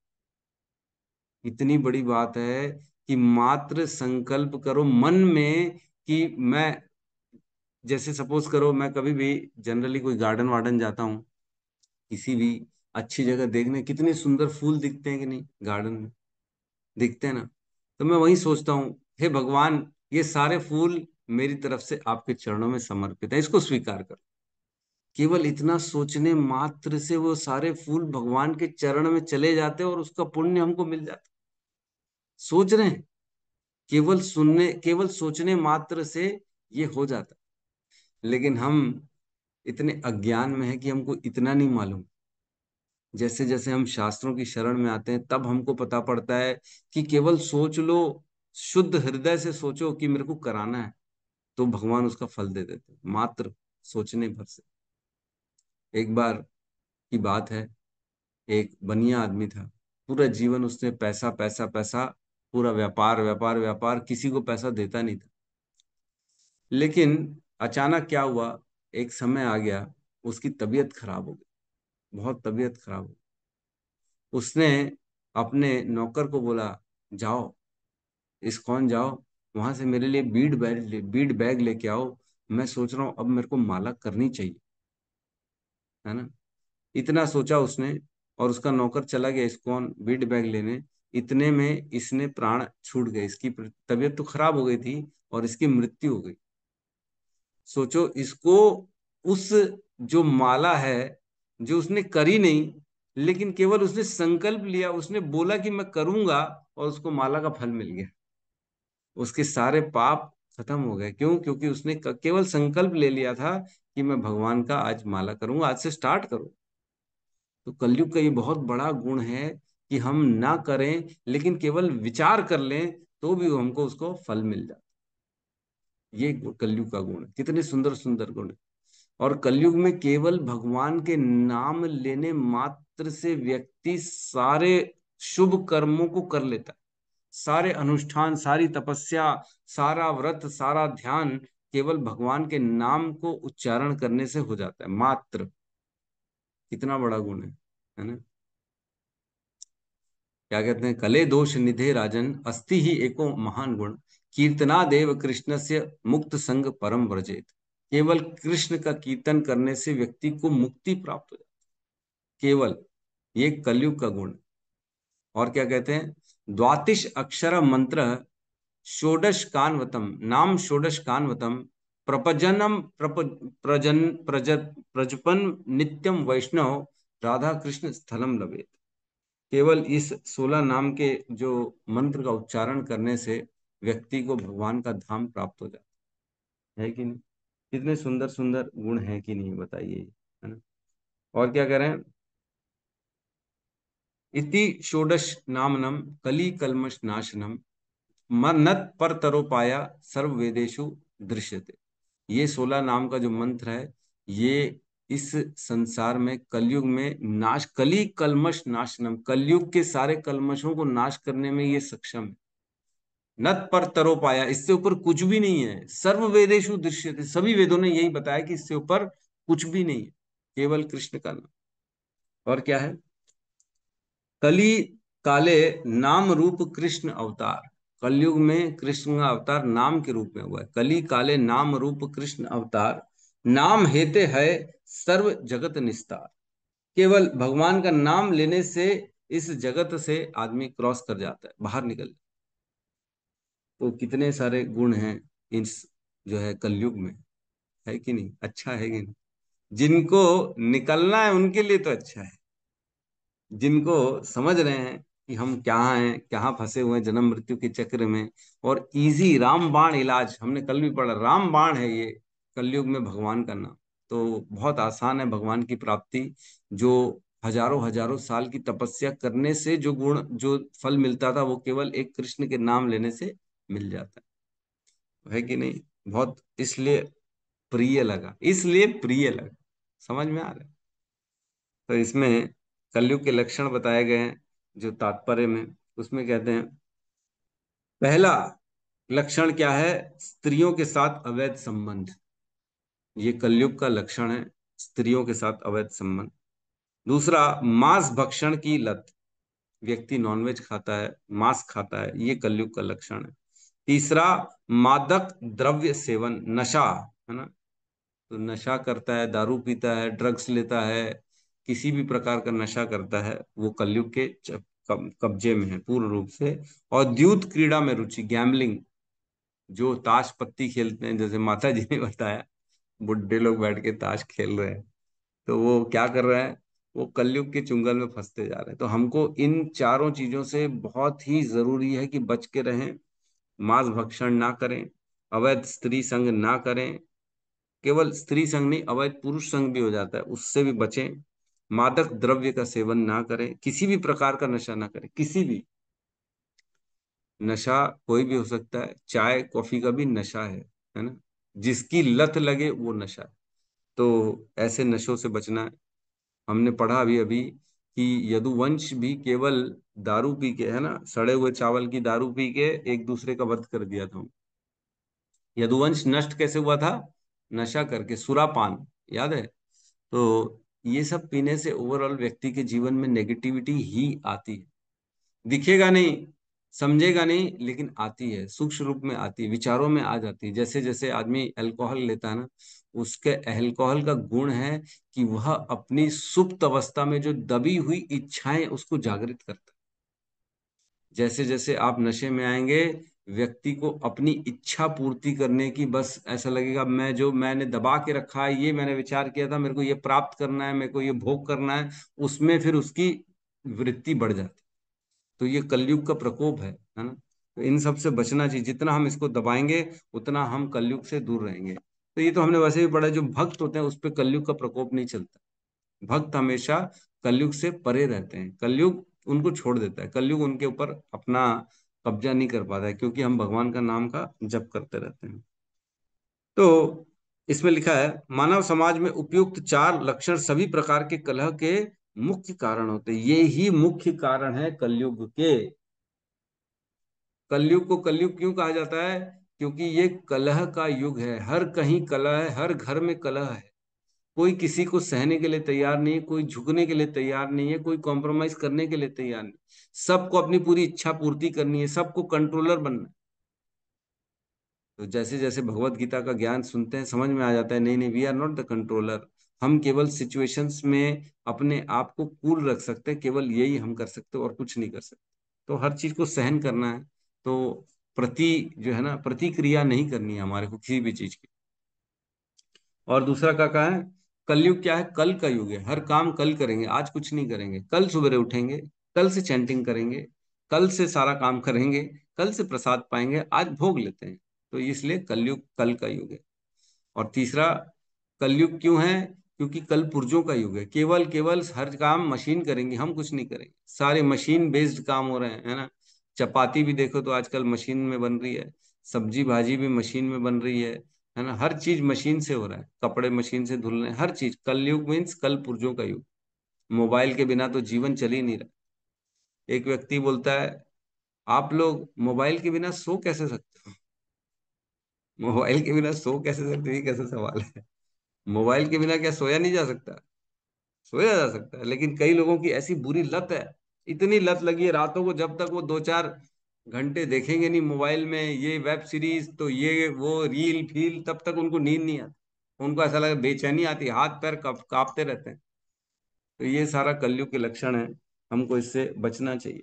इतनी बड़ी बात है कि मात्र संकल्प करो मन में कि मैं, जैसे सपोज करो मैं कभी भी जनरली कोई गार्डन वार्डन जाता हूँ, किसी भी अच्छी जगह देखने, कितने सुंदर फूल दिखते हैं कि नहीं गार्डन में, दिखते हैं ना। तो मैं वही सोचता हूँ, हे भगवान, ये सारे फूल मेरी तरफ से आपके चरणों में समर्पित है, इसको स्वीकार कर। केवल इतना सोचने मात्र से वो सारे फूल भगवान के चरण में चले जाते हैं और उसका पुण्य हमको मिल जाता है। सोच रहे हैं, केवल सुनने, केवल सोचने मात्र से ये हो जाता है। लेकिन हम इतने अज्ञान में है कि हमको इतना नहीं मालूम। जैसे जैसे हम शास्त्रों की शरण में आते हैं तब हमको पता पड़ता है कि केवल सोच लो, शुद्ध हृदय से सोचो कि मेरे को कराना है, तो भगवान उसका फल दे देते हैं मात्र सोचने भर से। एक बार की बात है, एक बनिया आदमी था, पूरा जीवन उसने पैसा पैसा पैसा, पूरा व्यापार व्यापार व्यापार, किसी को पैसा देता नहीं था। लेकिन अचानक क्या हुआ, एक समय आ गया, उसकी तबीयत खराब हो गई, बहुत तबीयत खराब हो गई। उसने अपने नौकर को बोला, जाओ इस्कॉन जाओ, वहां से मेरे लिए बीड बैग लेके आओ, मैं सोच रहा हूँ अब मेरे को माला करनी चाहिए, है ना। इतना सोचा उसने, और उसका नौकर चला गया इस्कॉन बीड बैग लेने। इतने में इसने प्राण छूट गए, इसकी तबीयत तो खराब हो गई थी और इसकी मृत्यु हो गई। सोचो इसको, उस जो माला है, जो उसने करी नहीं, लेकिन केवल उसने संकल्प लिया, उसने बोला कि मैं करूंगा, और उसको माला का फल मिल गया। उसके सारे पाप खत्म हो गए। क्यों? क्योंकि उसने केवल संकल्प ले लिया था कि मैं भगवान का आज माला करूंगा, आज से स्टार्ट करो। तो कलयुग का ये बहुत बड़ा गुण है कि हम ना करें लेकिन केवल विचार कर लें तो भी हमको उसको फल मिल जाता है। ये कलयुग का गुण है। कितने सुंदर सुंदर गुण है। और कलयुग में केवल भगवान के नाम लेने मात्र से व्यक्ति सारे शुभ कर्मों को कर लेता है। सारे अनुष्ठान, सारी तपस्या, सारा व्रत, सारा ध्यान केवल भगवान के नाम को उच्चारण करने से हो जाता है मात्र। कितना बड़ा गुण है ना। क्या कहते हैं, कले दोष निधे राजन अस्ति ही एको महान गुण, कीर्तना देव कृष्ण से मुक्त संग परम व्रजेत। केवल कृष्ण का कीर्तन करने से व्यक्ति को मुक्ति प्राप्त हो जाती है, केवल ये कलयुग का गुण। और क्या कहते हैं, द्वातिश अक्षर मंत्र षोडश कान्वतम, नाम षोडश कान्वतम, प्रपजनम प्रजपन नित्यम वैष्णव, राधा कृष्ण स्थलम लवेत। केवल इस 16 नाम के जो मंत्र का उच्चारण करने से व्यक्ति को भगवान का धाम प्राप्त हो जाता है कि नहीं। कितने सुंदर सुंदर गुण है कि नहीं, बताइए, है ना। और क्या करें, इति षोडश नामनम कली कलमश नाशनम, मन्नत पर तरोपाया सर्व वेदेशु दृश्यते। ये 16 नाम का जो मंत्र है, ये इस संसार में कलयुग में नाश, कली कलमश नाशनम, कलयुग के सारे कलमशों को नाश करने में ये सक्षम है। नत पर तरोपाया, इससे ऊपर कुछ भी नहीं है। सर्व वेदेशु दृश्यते, सभी वेदों ने यही बताया कि इससे ऊपर कुछ भी नहीं है, केवल कृष्ण का नाम। और क्या है, कली काले नाम रूप कृष्ण अवतार। कलयुग में कृष्ण का अवतार नाम के रूप में हुआ है। कली काले नाम रूप कृष्ण अवतार, नाम हेते है सर्व जगत निस्तार। केवल भगवान का नाम लेने से इस जगत से आदमी क्रॉस कर जाता है, बाहर निकल। तो कितने सारे गुण हैं इस जो है कलयुग में, है कि नहीं, अच्छा है कि नहीं। जिनको निकलना है उनके लिए तो अच्छा है, जिनको समझ रहे हैं कि हम कहाँ हैं, कहाँ फंसे हुए हैं जन्म मृत्यु के चक्र में, और इजी रामबाण इलाज, हमने कल भी पढ़ा, रामबाण है ये कलयुग में भगवान का नाम। तो बहुत आसान है भगवान की प्राप्ति, जो हजारों हजारों साल की तपस्या करने से जो गुण, जो फल मिलता था, वो केवल एक कृष्ण के नाम लेने से मिल जाता है कि नहीं? बहुत इसलिए प्रिय लगा, इसलिए प्रिय लगा। समझ में आ रहा है? तो इसमें कलयुग के लक्षण बताए गए हैं जो तात्पर्य में, उसमें कहते हैं पहला लक्षण क्या है, स्त्रियों के साथ अवैध संबंध। ये कलयुग का लक्षण है, स्त्रियों के साथ अवैध संबंध। दूसरा, मांस भक्षण की लत, व्यक्ति नॉनवेज खाता है, मांस खाता है, ये कलयुग का लक्षण है। तीसरा, मादक द्रव्य सेवन, नशा, है ना, तो नशा करता है, दारू पीता है, ड्रग्स लेता है, किसी भी प्रकार का नशा करता है, वो कलयुग के कब्जे में है पूर्ण रूप से। और द्यूत क्रीड़ा में रुचि, गैम्बलिंग, जो ताश पत्ती खेलते हैं, जैसे माता जी ने बताया, बुढ़े लोग बैठ के ताश खेल रहे हैं, तो वो क्या कर रहे हैं, वो कलयुग के चुंगल में फंसते जा रहे हैं। तो हमको इन चारों चीजों से बहुत ही जरूरी है कि बच के रहें। मांस भक्षण ना करें, अवैध स्त्री संग ना करें, केवल स्त्री संग नहीं, अवैध पुरुष संग भी हो जाता है, उससे भी बचें। मादक द्रव्य का सेवन ना करें, किसी भी प्रकार का नशा ना करें, किसी भी नशा, कोई भी हो सकता है, चाय कॉफी का भी नशा है ना, जिसकी लत लगे वो नशा है। तो ऐसे नशों से बचना है। हमने पढ़ा अभी अभी कि यदुवंश भी केवल दारू पी के, है ना, सड़े हुए चावल की दारू पी के एक दूसरे का वध कर दिया था। यदुवंश नष्ट कैसे हुआ था? नशा करके, सुरापान, याद है? तो ये सब पीने से ओवरऑल व्यक्ति के जीवन में नेगेटिविटी ही आती है, दिखेगा नहीं, समझेगा नहीं, लेकिन आती है, सूक्ष्म रूप में आती है, विचारों में आ जाती है। जैसे जैसे आदमी अल्कोहल लेता है ना, उसके अल्कोहल का गुण है कि वह अपनी सुप्त अवस्था में जो दबी हुई इच्छाएं उसको जागृत करता है। जैसे जैसे आप नशे में आएंगे, व्यक्ति को अपनी इच्छा पूर्ति करने की, बस ऐसा लगेगा मैं, जो मैंने दबा के रखा है, ये मैंने विचार किया था, मेरे को ये प्राप्त करना है, मेरे को ये भोग करना है, उसमें फिर उसकी वृत्ति बढ़ जाती। तो ये कलयुग का प्रकोप है ना? तो इन सब से बचना चाहिए, जितना हम इसको दबाएंगे उतना हम कलयुग से दूर रहेंगे। तो ये तो हमने वैसे भी पढ़ा, जो भक्त होते हैं उस पर कलयुग का प्रकोप नहीं चलता। भक्त हमेशा कलयुग से परे रहते हैं, कलयुग उनको छोड़ देता है, कलयुग उनके ऊपर अपना कब्जा नहीं कर पाता है, क्योंकि हम भगवान का नाम का जप करते रहते हैं। तो इसमें लिखा है मानव समाज में उपयुक्त चार लक्षण सभी प्रकार के कलह के मुख्य कारण होते हैं। ये ही मुख्य कारण है कलयुग के। कलयुग को कलयुग क्यों कहा जाता है? क्योंकि ये कलह का युग है, हर कहीं कलह है, हर घर में कलह है। कोई किसी को सहने के लिए तैयार नहीं है, कोई झुकने के लिए तैयार नहीं है, कोई कॉम्प्रोमाइज करने के लिए तैयार नहीं। सबको अपनी पूरी इच्छा पूर्ति करनी है, सबको कंट्रोलर बनना है। तो जैसे जैसे भगवत गीता का ज्ञान सुनते हैं, समझ में आ जाता है, नहीं नहीं, we are not the controller. हम केवल सिचुएशंस में अपने आप को कूल रख सकते हैं, केवल यही हम कर सकते हैं और कुछ नहीं कर सकते। तो हर चीज को सहन करना है। तो प्रति जो है ना, प्रतिक्रिया नहीं करनी है हमारे को किसी भी चीज की। और दूसरा क्या कहा है? कलयुग क्या है? कल का युग है, हर काम कल करेंगे, आज कुछ नहीं करेंगे। कल सवेरे उठेंगे, कल से चैंटिंग करेंगे, कल से सारा काम करेंगे, कल से प्रसाद पाएंगे, आज भोग लेते हैं। तो इसलिए कलयुग कल का युग है। और तीसरा, कलयुग क्यों है? क्योंकि कल पुर्जों का युग है, केवल केवल हर काम मशीन करेंगे, हम कुछ नहीं करेंगे, सारे मशीन बेस्ड काम हो रहे हैं, है ना। चपाती भी देखो तो आजकल मशीन में बन रही है, सब्जी भाजी भी मशीन में बन रही है ना, हर चीज मशीन से हो रहा है, कपड़े मशीन से धुल रहे हैं, हर चीज। कलयुग मीन्स कल पुर्जों का युग। मोबाइल के बिना तो जीवन चल ही नहीं रहा। एक व्यक्ति बोलता है, आप लोग मोबाइल के बिना सो कैसे सकते हो? मोबाइल के बिना सो कैसे सकते हो, ये कैसे सवाल है? मोबाइल के बिना क्या सोया नहीं जा सकता? सोया जा सकता है, लेकिन कई लोगों की ऐसी बुरी लत है, इतनी लत लगी है, रातों को जब तक वो 2-4 घंटे देखेंगे नहीं मोबाइल में ये वेब सीरीज, तो ये वो रील फील, तब तक उनको नींद नहीं आती, उनको ऐसा लगे, बेचैनी आती, हाथ पैर कांपते रहते हैं। तो ये सारा कलयुग के लक्षण है, हमको इससे बचना चाहिए।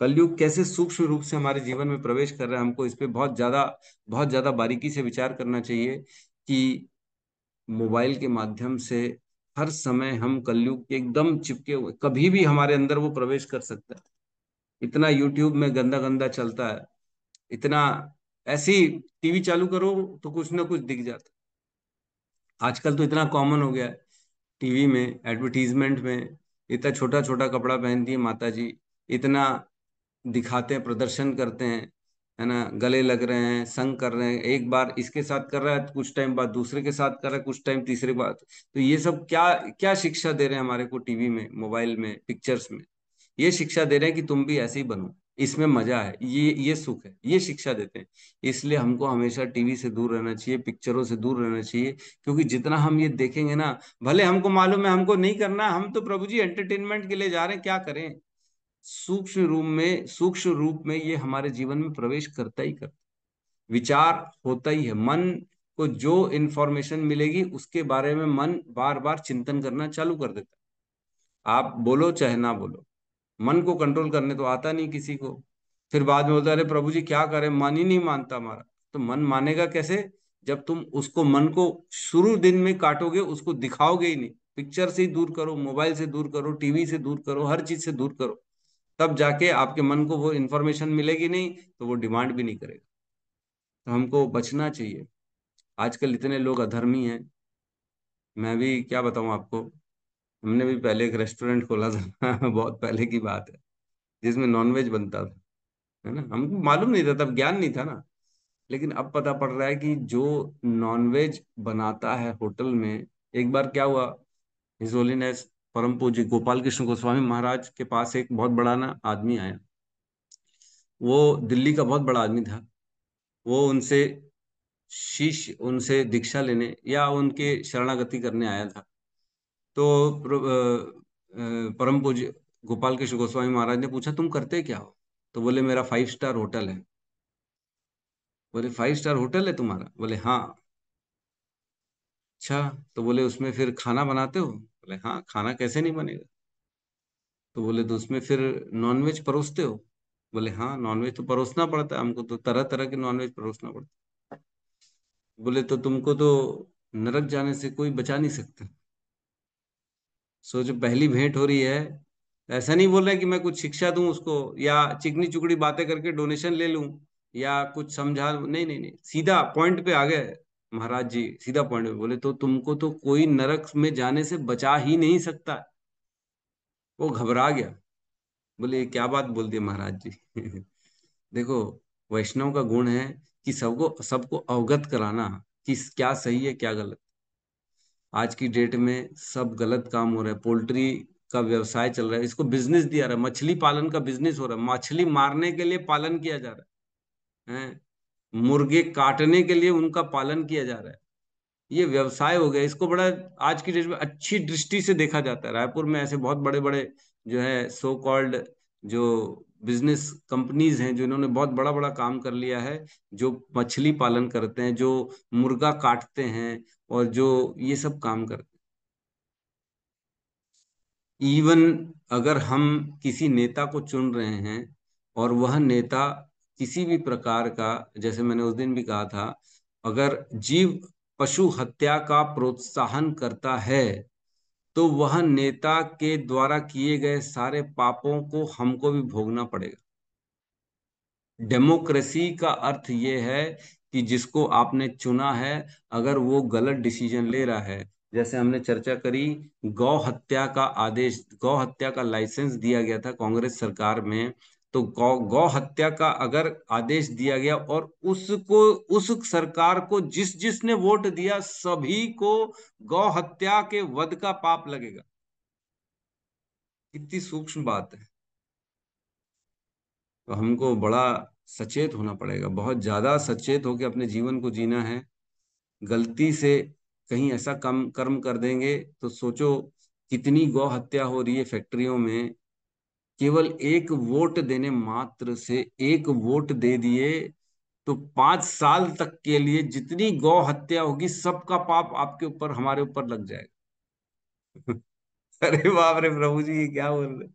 कलयुग कैसे सूक्ष्म रूप से हमारे जीवन में प्रवेश कर रहा है, हमको इस पे बहुत ज्यादा बारीकी से विचार करना चाहिए कि मोबाइल के माध्यम से हर समय हम कलयुग के एकदम चिपके हुए, कभी भी हमारे अंदर वो प्रवेश कर सकता है। इतना यूट्यूब में गंदा गंदा चलता है, इतना, ऐसी टीवी चालू करो तो कुछ ना कुछ दिख जाता है। आजकल तो इतना कॉमन हो गया है, टीवी में एडवर्टीजमेंट में इतना छोटा छोटा कपड़ा पहनती है माता जी, इतना दिखाते हैं, प्रदर्शन करते हैं, है ना, गले लग रहे हैं, संग कर रहे हैं, एक बार इसके साथ कर रहा है, कुछ टाइम बाद दूसरे के साथ कर रहा है, कुछ टाइम तीसरे बात। तो ये सब क्या क्या शिक्षा दे रहे हैं हमारे को, टीवी में, मोबाइल में, पिक्चर्स में? ये शिक्षा दे रहे हैं कि तुम भी ऐसे ही बनो, इसमें मजा है, ये सुख है, ये शिक्षा देते हैं। इसलिए हमको हमेशा टीवी से दूर रहना चाहिए, पिक्चरों से दूर रहना चाहिए, क्योंकि जितना हम ये देखेंगे ना, भले हमको मालूम है हमको नहीं करना, हम तो प्रभु जी एंटरटेनमेंट के लिए जा रहे हैं, क्या करें, सूक्ष्म रूप में ये हमारे जीवन में प्रवेश करता ही करता, विचार होता ही है। मन को जो इन्फॉर्मेशन मिलेगी उसके बारे में मन बार बार चिंतन करना चालू कर देता है, आप बोलो चाहे ना बोलो। मन को कंट्रोल करने तो आता नहीं किसी को, फिर बाद में बोलता है, अरे प्रभु जी क्या करें, मन ही नहीं मानता हमारा। तो मन मानेगा कैसे, जब तुम उसको, मन को शुरू दिन में काटोगे, उसको दिखाओगे ही नहीं, पिक्चर से ही दूर करो, मोबाइल से दूर करो, टीवी से दूर करो, हर चीज से दूर करो, तब जाके आपके मन को वो इन्फॉर्मेशन मिलेगी, नहीं तो वो डिमांड भी नहीं करेगा। तो हमको बचना चाहिए। आजकल इतने लोग अधर्मी हैं, मैं भी क्या बताऊं आपको, हमने भी पहले एक रेस्टोरेंट खोला था बहुत पहले की बात है, जिसमें नॉनवेज बनता था, है ना, हमको मालूम नहीं था, तब ज्ञान नहीं था ना। लेकिन अब पता पड़ रहा है कि जो नॉनवेज बनाता है होटल में, एक बार क्या हुआ, हिज होलीनेस परम पूज्य गोपाल कृष्ण गोस्वामी महाराज के पास एक बहुत बड़ा ना आदमी आया, वो दिल्ली का बहुत बड़ा आदमी था। वो उनसे शिष्य, उनसे दीक्षा लेने या उनके शरणागति करने आया था। तो परम पूज्य गोपाल कृष्ण गोस्वामी महाराज ने पूछा, तुम करते क्या हो? तो बोले, मेरा 5 स्टार होटल है। बोले, 5 स्टार होटल है तुम्हारा? बोले हाँ। अच्छा, तो बोले उसमें फिर खाना बनाते हो? बोले हाँ, खाना कैसे नहीं बनेगा। तो बोले, तो उसमें फिर नॉनवेज परोसते हो? बोले हाँ, नॉनवेज तो परोसना पड़ता है हमको, तो तरह तरह के नॉनवेज परोसना पड़ता है। बोले, तो तुमको तो नरक जाने से कोई बचा नहीं सकता। सोचो, पहली भेंट हो रही है, ऐसा नहीं बोल रहे कि मैं कुछ शिक्षा दूं उसको, या चिकनी चुकड़ी बातें करके डोनेशन ले लूं, या कुछ समझा, नहीं नहीं नहीं, सीधा पॉइंट पे आ गए महाराज जी, सीधा पॉइंट पे बोले, तो तुमको तो कोई नरक में जाने से बचा ही नहीं सकता। वो घबरा गया, बोले ये क्या बात बोल दी महाराज जी देखो, वैष्णव का गुण है कि सबको सबको अवगत कराना कि क्या सही है क्या गलत। आज की डेट में सब गलत काम हो रहा है, पोल्ट्री का व्यवसाय चल रहा है, इसको बिजनेस दिया रहा है, मछली पालन का बिजनेस हो रहा है, मछली मारने के लिए पालन किया जा रहा है, मुर्गे काटने के लिए उनका पालन किया जा रहा है, ये व्यवसाय हो गया। इसको बड़ा आज की डेट में अच्छी दृष्टि से देखा जाता है। रायपुर में ऐसे बहुत बड़े बड़े जो है सो कॉल्ड जो बिजनेस कंपनीज हैं, जो इन्होंने बहुत बड़ा बड़ा काम कर लिया है, जो मछली पालन करते हैं, जो मुर्गा काटते हैं, और जो ये सब काम करते हैं। इवन अगर हम किसी नेता को चुन रहे हैं, और वह नेता किसी भी प्रकार का, जैसे मैंने उस दिन भी कहा था, अगर जीव पशु हत्या का प्रोत्साहन करता है, तो वह नेता के द्वारा किए गए सारे पापों को हमको भी भोगना पड़ेगा। डेमोक्रेसी का अर्थ ये है कि जिसको आपने चुना है, अगर वो गलत डिसीजन ले रहा है, जैसे हमने चर्चा करी, गौ हत्या का आदेश, गौ हत्या का लाइसेंस दिया गया था कांग्रेस सरकार में, तो गौ गौ हत्या का अगर आदेश दिया गया, और उसको, उस सरकार को जिस जिसने वोट दिया, सभी को गौ हत्या के वध का पाप लगेगा। कितनी सूक्ष्म बात है। तो हमको बड़ा सचेत होना पड़ेगा, बहुत ज्यादा सचेत होकर अपने जीवन को जीना है। गलती से कहीं ऐसा कम कर्म कर देंगे तो सोचो, कितनी गौ हत्या हो रही है फैक्ट्रियों में, केवल एक वोट देने मात्र से, एक वोट दे दिए तो 5 साल तक के लिए जितनी गौ हत्या होगी, सबका पाप आपके ऊपर, हमारे ऊपर लग जाएगा अरे बाप रे प्रभु जी, ये क्या बोल रहे,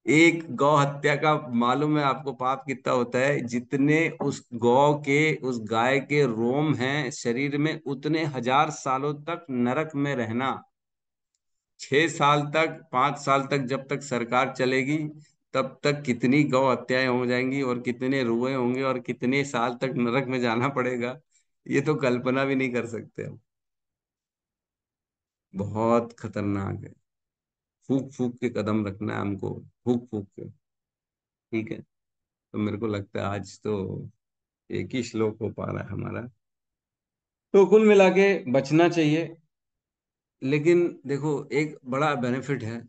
एक गौ हत्या का मालूम है आपको पाप कितना होता है? जितने उस गौ के, उस गाय के रोम हैं शरीर में, उतने 1000 सालों तक नरक में रहना। 6 साल तक, 5 साल तक जब तक सरकार चलेगी, तब तक कितनी गौ हत्याएं हो जाएंगी और कितने रुए होंगे और कितने साल तक नरक में जाना पड़ेगा, ये तो कल्पना भी नहीं कर सकते हम। बहुत खतरनाक है। फूक फूक के कदम रखना है हमको, फूक फूक के। ठीक है, तो मेरे को लगता है आज तो एक ही श्लोक हो पा रहा है हमारा। तो कुल मिला के बचना चाहिए। लेकिन देखो, एक बड़ा बेनिफिट है।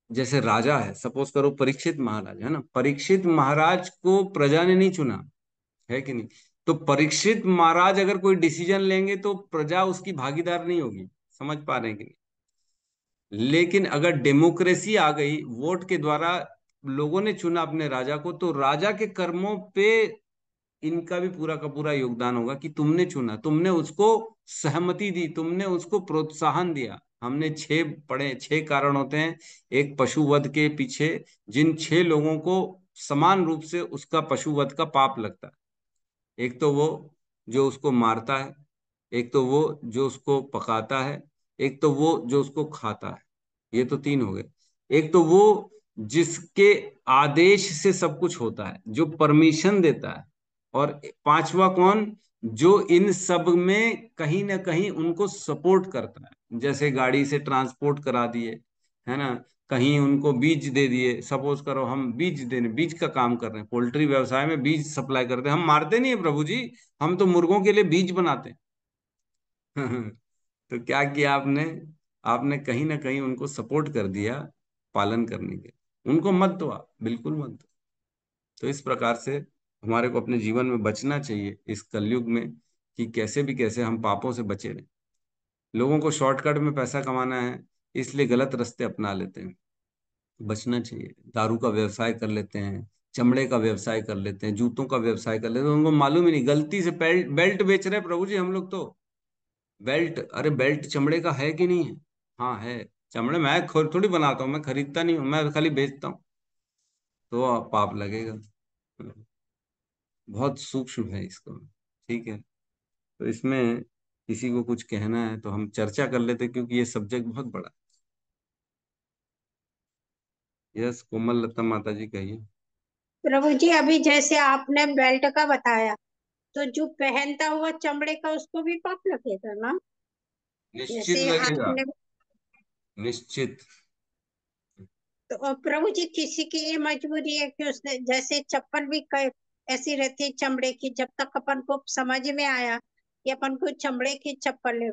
जैसे राजा है, सपोज करो परीक्षित महाराज है ना, परीक्षित महाराज को प्रजा ने नहीं चुना, है कि नहीं? तो परीक्षित महाराज अगर कोई डिसीजन लेंगे तो प्रजा उसकी भागीदार नहीं होगी। समझ पा रहे हैं कि नहीं? लेकिन अगर डेमोक्रेसी आ गई, वोट के द्वारा लोगों ने चुना अपने राजा को, तो राजा के कर्मों पे इनका भी पूरा का पूरा योगदान होगा कि तुमने चुना, तुमने उसको सहमति दी, तुमने उसको प्रोत्साहन दिया। हमने 6 पढ़े, 6 कारण होते हैं एक पशु वध के पीछे, जिन 6 लोगों को समान रूप से उसका पशु वध का पाप लगता है। एक तो वो जो उसको मारता है, एक तो वो जो उसको पकाता है, एक तो वो जो उसको खाता है। ये तो 3 हो गए। एक तो वो जिसके आदेश से सब कुछ होता है, जो परमिशन देता है। और पांचवा कौन? जो इन सब में कहीं ना कहीं उनको सपोर्ट करता है, जैसे गाड़ी से ट्रांसपोर्ट करा दिए, है ना, कहीं उनको बीज दे दिए। सपोज करो हम बीज देने, बीज का काम कर रहे हैं, पोल्ट्री व्यवसाय में बीज सप्लाई करते हैं। हम मारते नहीं है प्रभु जी, हम तो मुर्गों के लिए बीज बनाते हैं। तो क्या किया आपने? आपने कहीं ना कहीं उनको सपोर्ट कर दिया पालन करने के। उनको मत दो आप, बिल्कुल मत दो। तो इस प्रकार से हमारे को अपने जीवन में बचना चाहिए इस कलयुग में, कि कैसे भी कैसे हम पापों से बचे रहें। लोगों को शॉर्टकट में पैसा कमाना है, इसलिए गलत रास्ते अपना लेते हैं। बचना चाहिए। दारू का व्यवसाय कर लेते हैं, चमड़े का व्यवसाय कर लेते हैं, जूतों का व्यवसाय कर लेते हैं, उनको मालूम ही नहीं, गलती से बेल्ट बेल्ट बेच रहे हैं प्रभु जी हम लोग तो। बेल्ट, अरे बेल्ट चमड़े का है कि नहीं है? हाँ है। चमड़े मैं खुद थोड़ी बनाता हूँ, मैं खरीदता नहीं हूँ, मैं खाली बेचता हूँ। तो पाप लगेगा। बहुत सूक्ष्म है इसको। ठीक है, तो इसमें किसी को कुछ कहना है तो हम चर्चा कर लेते, क्योंकि ये सब्जेक्ट बहुत बड़ा है। यस, कोमल लता माता जी कहिए। प्रभु जी, अभी जैसे आपने बेल्ट का बताया, तो जो पहनता हुआ चमड़े का उसको भी पाप लगेगा ना? निश्चित जैसे लगेगा, आपने, निश्चित। तो प्रभु जी किसी की ये मजबूरी है कि उसने, जैसे चप्पल भी ऐसी रहती है चमड़े की, जब तक अपन को समझ में आया कि अपन को चमड़े की चप्पल है,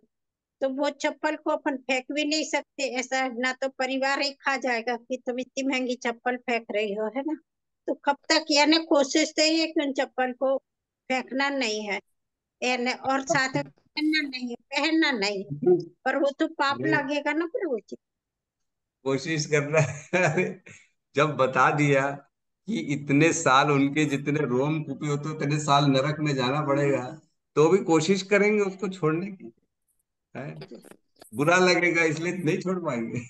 तो वो चप्पल को अपन फेंक भी नहीं सकते। ऐसा ना तो परिवार ही खा जाएगा कि तुम इतनी महंगी चप्पल फेंक रही हो, है ना? तो कब तक, यानी कोशिश तो ये है कि उन चप्पल को फेंकना नहीं है, यानी और साथ में पहनना नहीं है, पहनना नहीं है। पर वो तो पाप अरे, लगेगा ना प्रभु जी। कोशिश करना है। अरे, जब बता दिया कि इतने साल उनके जितने रोम कूपे होते उतने साल नरक में जाना पड़ेगा, तो भी कोशिश करेंगे उसको छोड़ने की, है? बुरा लगेगा इसलिए नहीं छोड़ पाएंगे।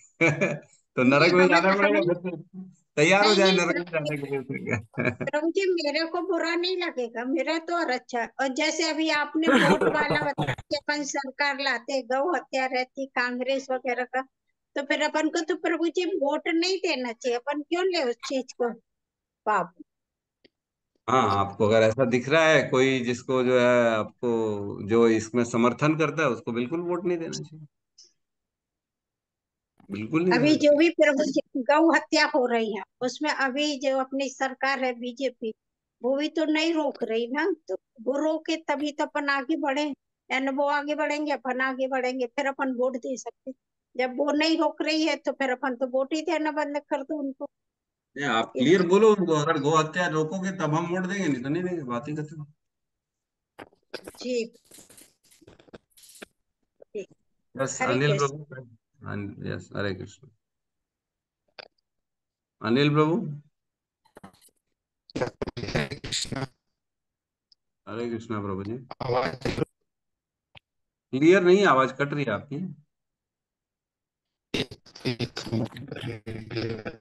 तो नहीं नरक में हमें जाना पड़ेगा हमें फिर तो। तैयार हो नहीं जाए नहीं नरक में प्रभु जाने के लिए फिर। प्रभु जी, मेरे को बुरा नहीं लगेगा, मेरा तो और अच्छा है। और जैसे अभी आपने वोट वाला बताया कि अपन सरकार लाते, गौ हत्या रहती कांग्रेस वगैरह का, तो फिर अपन को तो प्रभु जी वोट नहीं देना चाहिए। अपन क्यों ले उस चीज को पाप? हाँ, आपको अगर ऐसा दिख रहा है कोई जिसको जो है आपको जो इसमें समर्थन करता है, उसको बिल्कुल वोट नहीं देना चाहिए, बिल्कुल नहीं अभी देना जो चाहिए। भी प्रभु जी गौ हत्या हो रही है, उसमें अभी जो अपनी सरकार है बीजेपी, वो भी तो नहीं रोक रही ना। तो वो रोके तभी तो अपन आगे बढ़े, यानी वो आगे बढ़ेंगे, अपन आगे बढ़ेंगे, फिर अपन वोट दे सकते। जब वो नहीं रोक रही है तो फिर अपन तो वोट ही देना बंद कर दो उनको। नहीं, आप इस क्लियर बोलो उनको, अगर गो हत्या रोकोगे तब हम वोट देंगे, नहीं तो नहीं देंगे, बात ही खत्म। जी, जी। यस हरे अनिल कृष्ण। प्रभु। यस, हरे कृष्ण। अनिल प्रभु। हरे कृष्णा। हरे कृष्णा प्रभु जी। आवाज क्लियर नहीं, आवाज कट रही है आपकी। एक मिनट।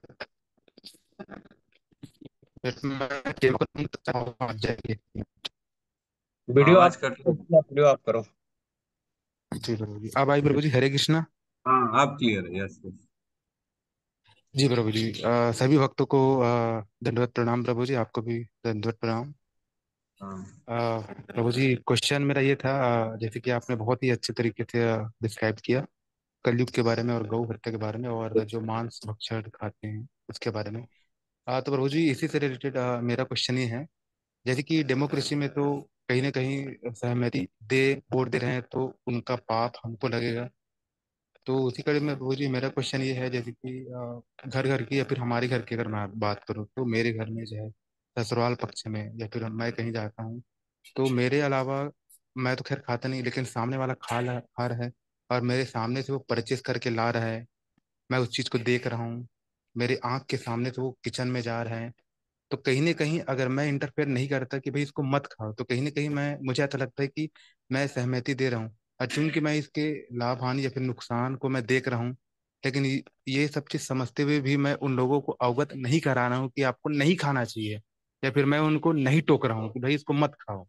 फिर मैं टेबल करूंगा तो आप जाइए। वीडियो आवाज आप कट रही है। वीडियो आप करो। जी प्रभु जी, अब आई प्रभु जी, हरे कृष्णा। हाँ आप क्लियर है, यस यस। जी प्रभु जी, सभी भक्तों को दंडवत प्रणाम प्रभु जी, आपको भी दंडवत प्रणाम। हाँ प्रभु जी, क्वेश्चन मेरा ये था, जैसे कि आपने बहुत ही अच्छे तरीके से डिस्क्राइब किया कलयुग के बारे में और गौ हत्या के बारे में और जो मांस भक्षण खाते हैं उसके बारे में। तो प्रभु जी, इसी से रिलेटेड मेरा क्वेश्चन ये है, जैसे कि डेमोक्रेसी में तो कहीं ना कहीं सहमति दे वोट दे रहे हैं तो उनका पाप हमको लगेगा। तो उसी कड़ी में प्रभु जी मेरा क्वेश्चन ये है, जैसे कि घर घर की या फिर हमारे घर की अगर मैं बात करूँ तो मेरे घर में जो है ससुराल पक्ष में या फिर मैं कहीं जाता हूँ तो मेरे अलावा मैं तो खैर खाता नहीं, लेकिन सामने वाला खा रहा है और मेरे सामने से वो परचेस करके ला रहा है, मैं उस चीज को देख रहा हूँ, मेरे आंख के सामने से वो किचन में जा रहा है, तो कहीं ना कहीं अगर मैं इंटरफेयर नहीं करता कि भाई इसको मत खाओ तो कहीं ना कहीं मैं मुझे ऐसा लगता है कि मैं सहमति दे रहा हूँ। और चूंकि मैं इसके लाभ हानि या फिर नुकसान को मैं देख रहा हूँ, लेकिन ये सब चीज समझते हुए भी मैं उन लोगों को अवगत नहीं करा रहा हूँ कि आपको नहीं खाना चाहिए, या फिर मैं उनको नहीं टोक रहा हूँ कि भाई इसको मत खाओ,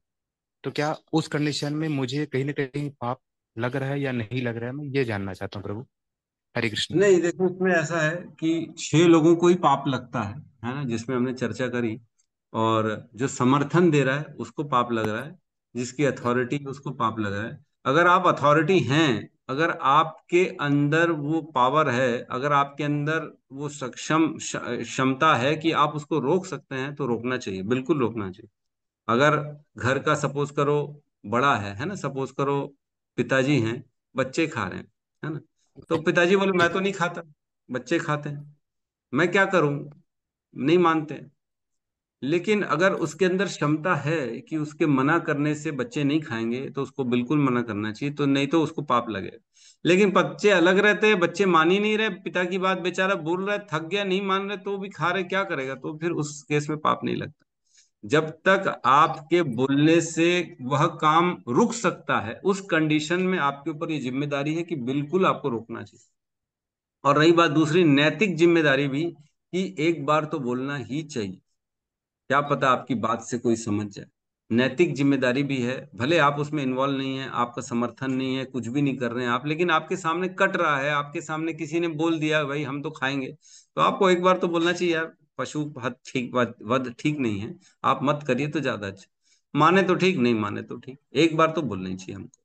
तो क्या उस कंडीशन में मुझे कहीं ना कहीं पाप लग रहा है या नहीं लग रहा है, मैं ये जानना चाहता हूँ प्रभु। हरे कृष्ण। नहीं देखो, इसमें ऐसा है कि 6 लोगों को ही पाप लगता है ना, जिसमें हमने चर्चा करी। और जो समर्थन दे रहा है उसको पाप लग रहा है, जिसकी अथॉरिटी उसको पाप लग रहा है। अगर आप अथॉरिटी हैं, अगर आपके अंदर वो पावर है, अगर आपके अंदर वो क्षमता है कि आप उसको रोक सकते हैं, तो रोकना चाहिए, बिल्कुल रोकना चाहिए। अगर घर का सपोज करो बड़ा है ना, सपोज करो पिताजी हैं, बच्चे खा रहे हैं, है ना, तो पिताजी बोले मैं तो नहीं खाता, बच्चे खाते हैं, मैं क्या करूं, नहीं मानते। लेकिन अगर उसके अंदर क्षमता है कि उसके मना करने से बच्चे नहीं खाएंगे, तो उसको बिल्कुल मना करना चाहिए, तो नहीं तो उसको पाप लगे। लेकिन बच्चे अलग रहते हैं, बच्चे मान ही नहीं रहे, पिता की बात बेचारा बोल रहा है, थक गया, नहीं मान रहे, तो भी खा रहे, क्या करेगा, तो फिर उस केस में पाप नहीं लगता। जब तक आपके बोलने से वह काम रुक सकता है, उस कंडीशन में आपके ऊपर ये जिम्मेदारी है कि बिल्कुल आपको रोकना चाहिए। और रही बात दूसरी, नैतिक जिम्मेदारी भी, कि एक बार तो बोलना ही चाहिए, क्या पता आपकी बात से कोई समझ जाए। नैतिक जिम्मेदारी भी है, भले आप उसमें इन्वॉल्व नहीं है, आपका समर्थन नहीं है, कुछ भी नहीं कर रहे हैं आप, लेकिन आपके सामने कट रहा है, आपके सामने किसी ने बोल दिया भाई हम तो खाएंगे, तो आपको एक बार तो बोलना चाहिए यार, पशु हद ठीक, वध ठीक नहीं है, आप मत करिए तो ज्यादा अच्छा। माने तो ठीक, नहीं माने तो ठीक, एक बार तो बोलना ही चाहिए हमको।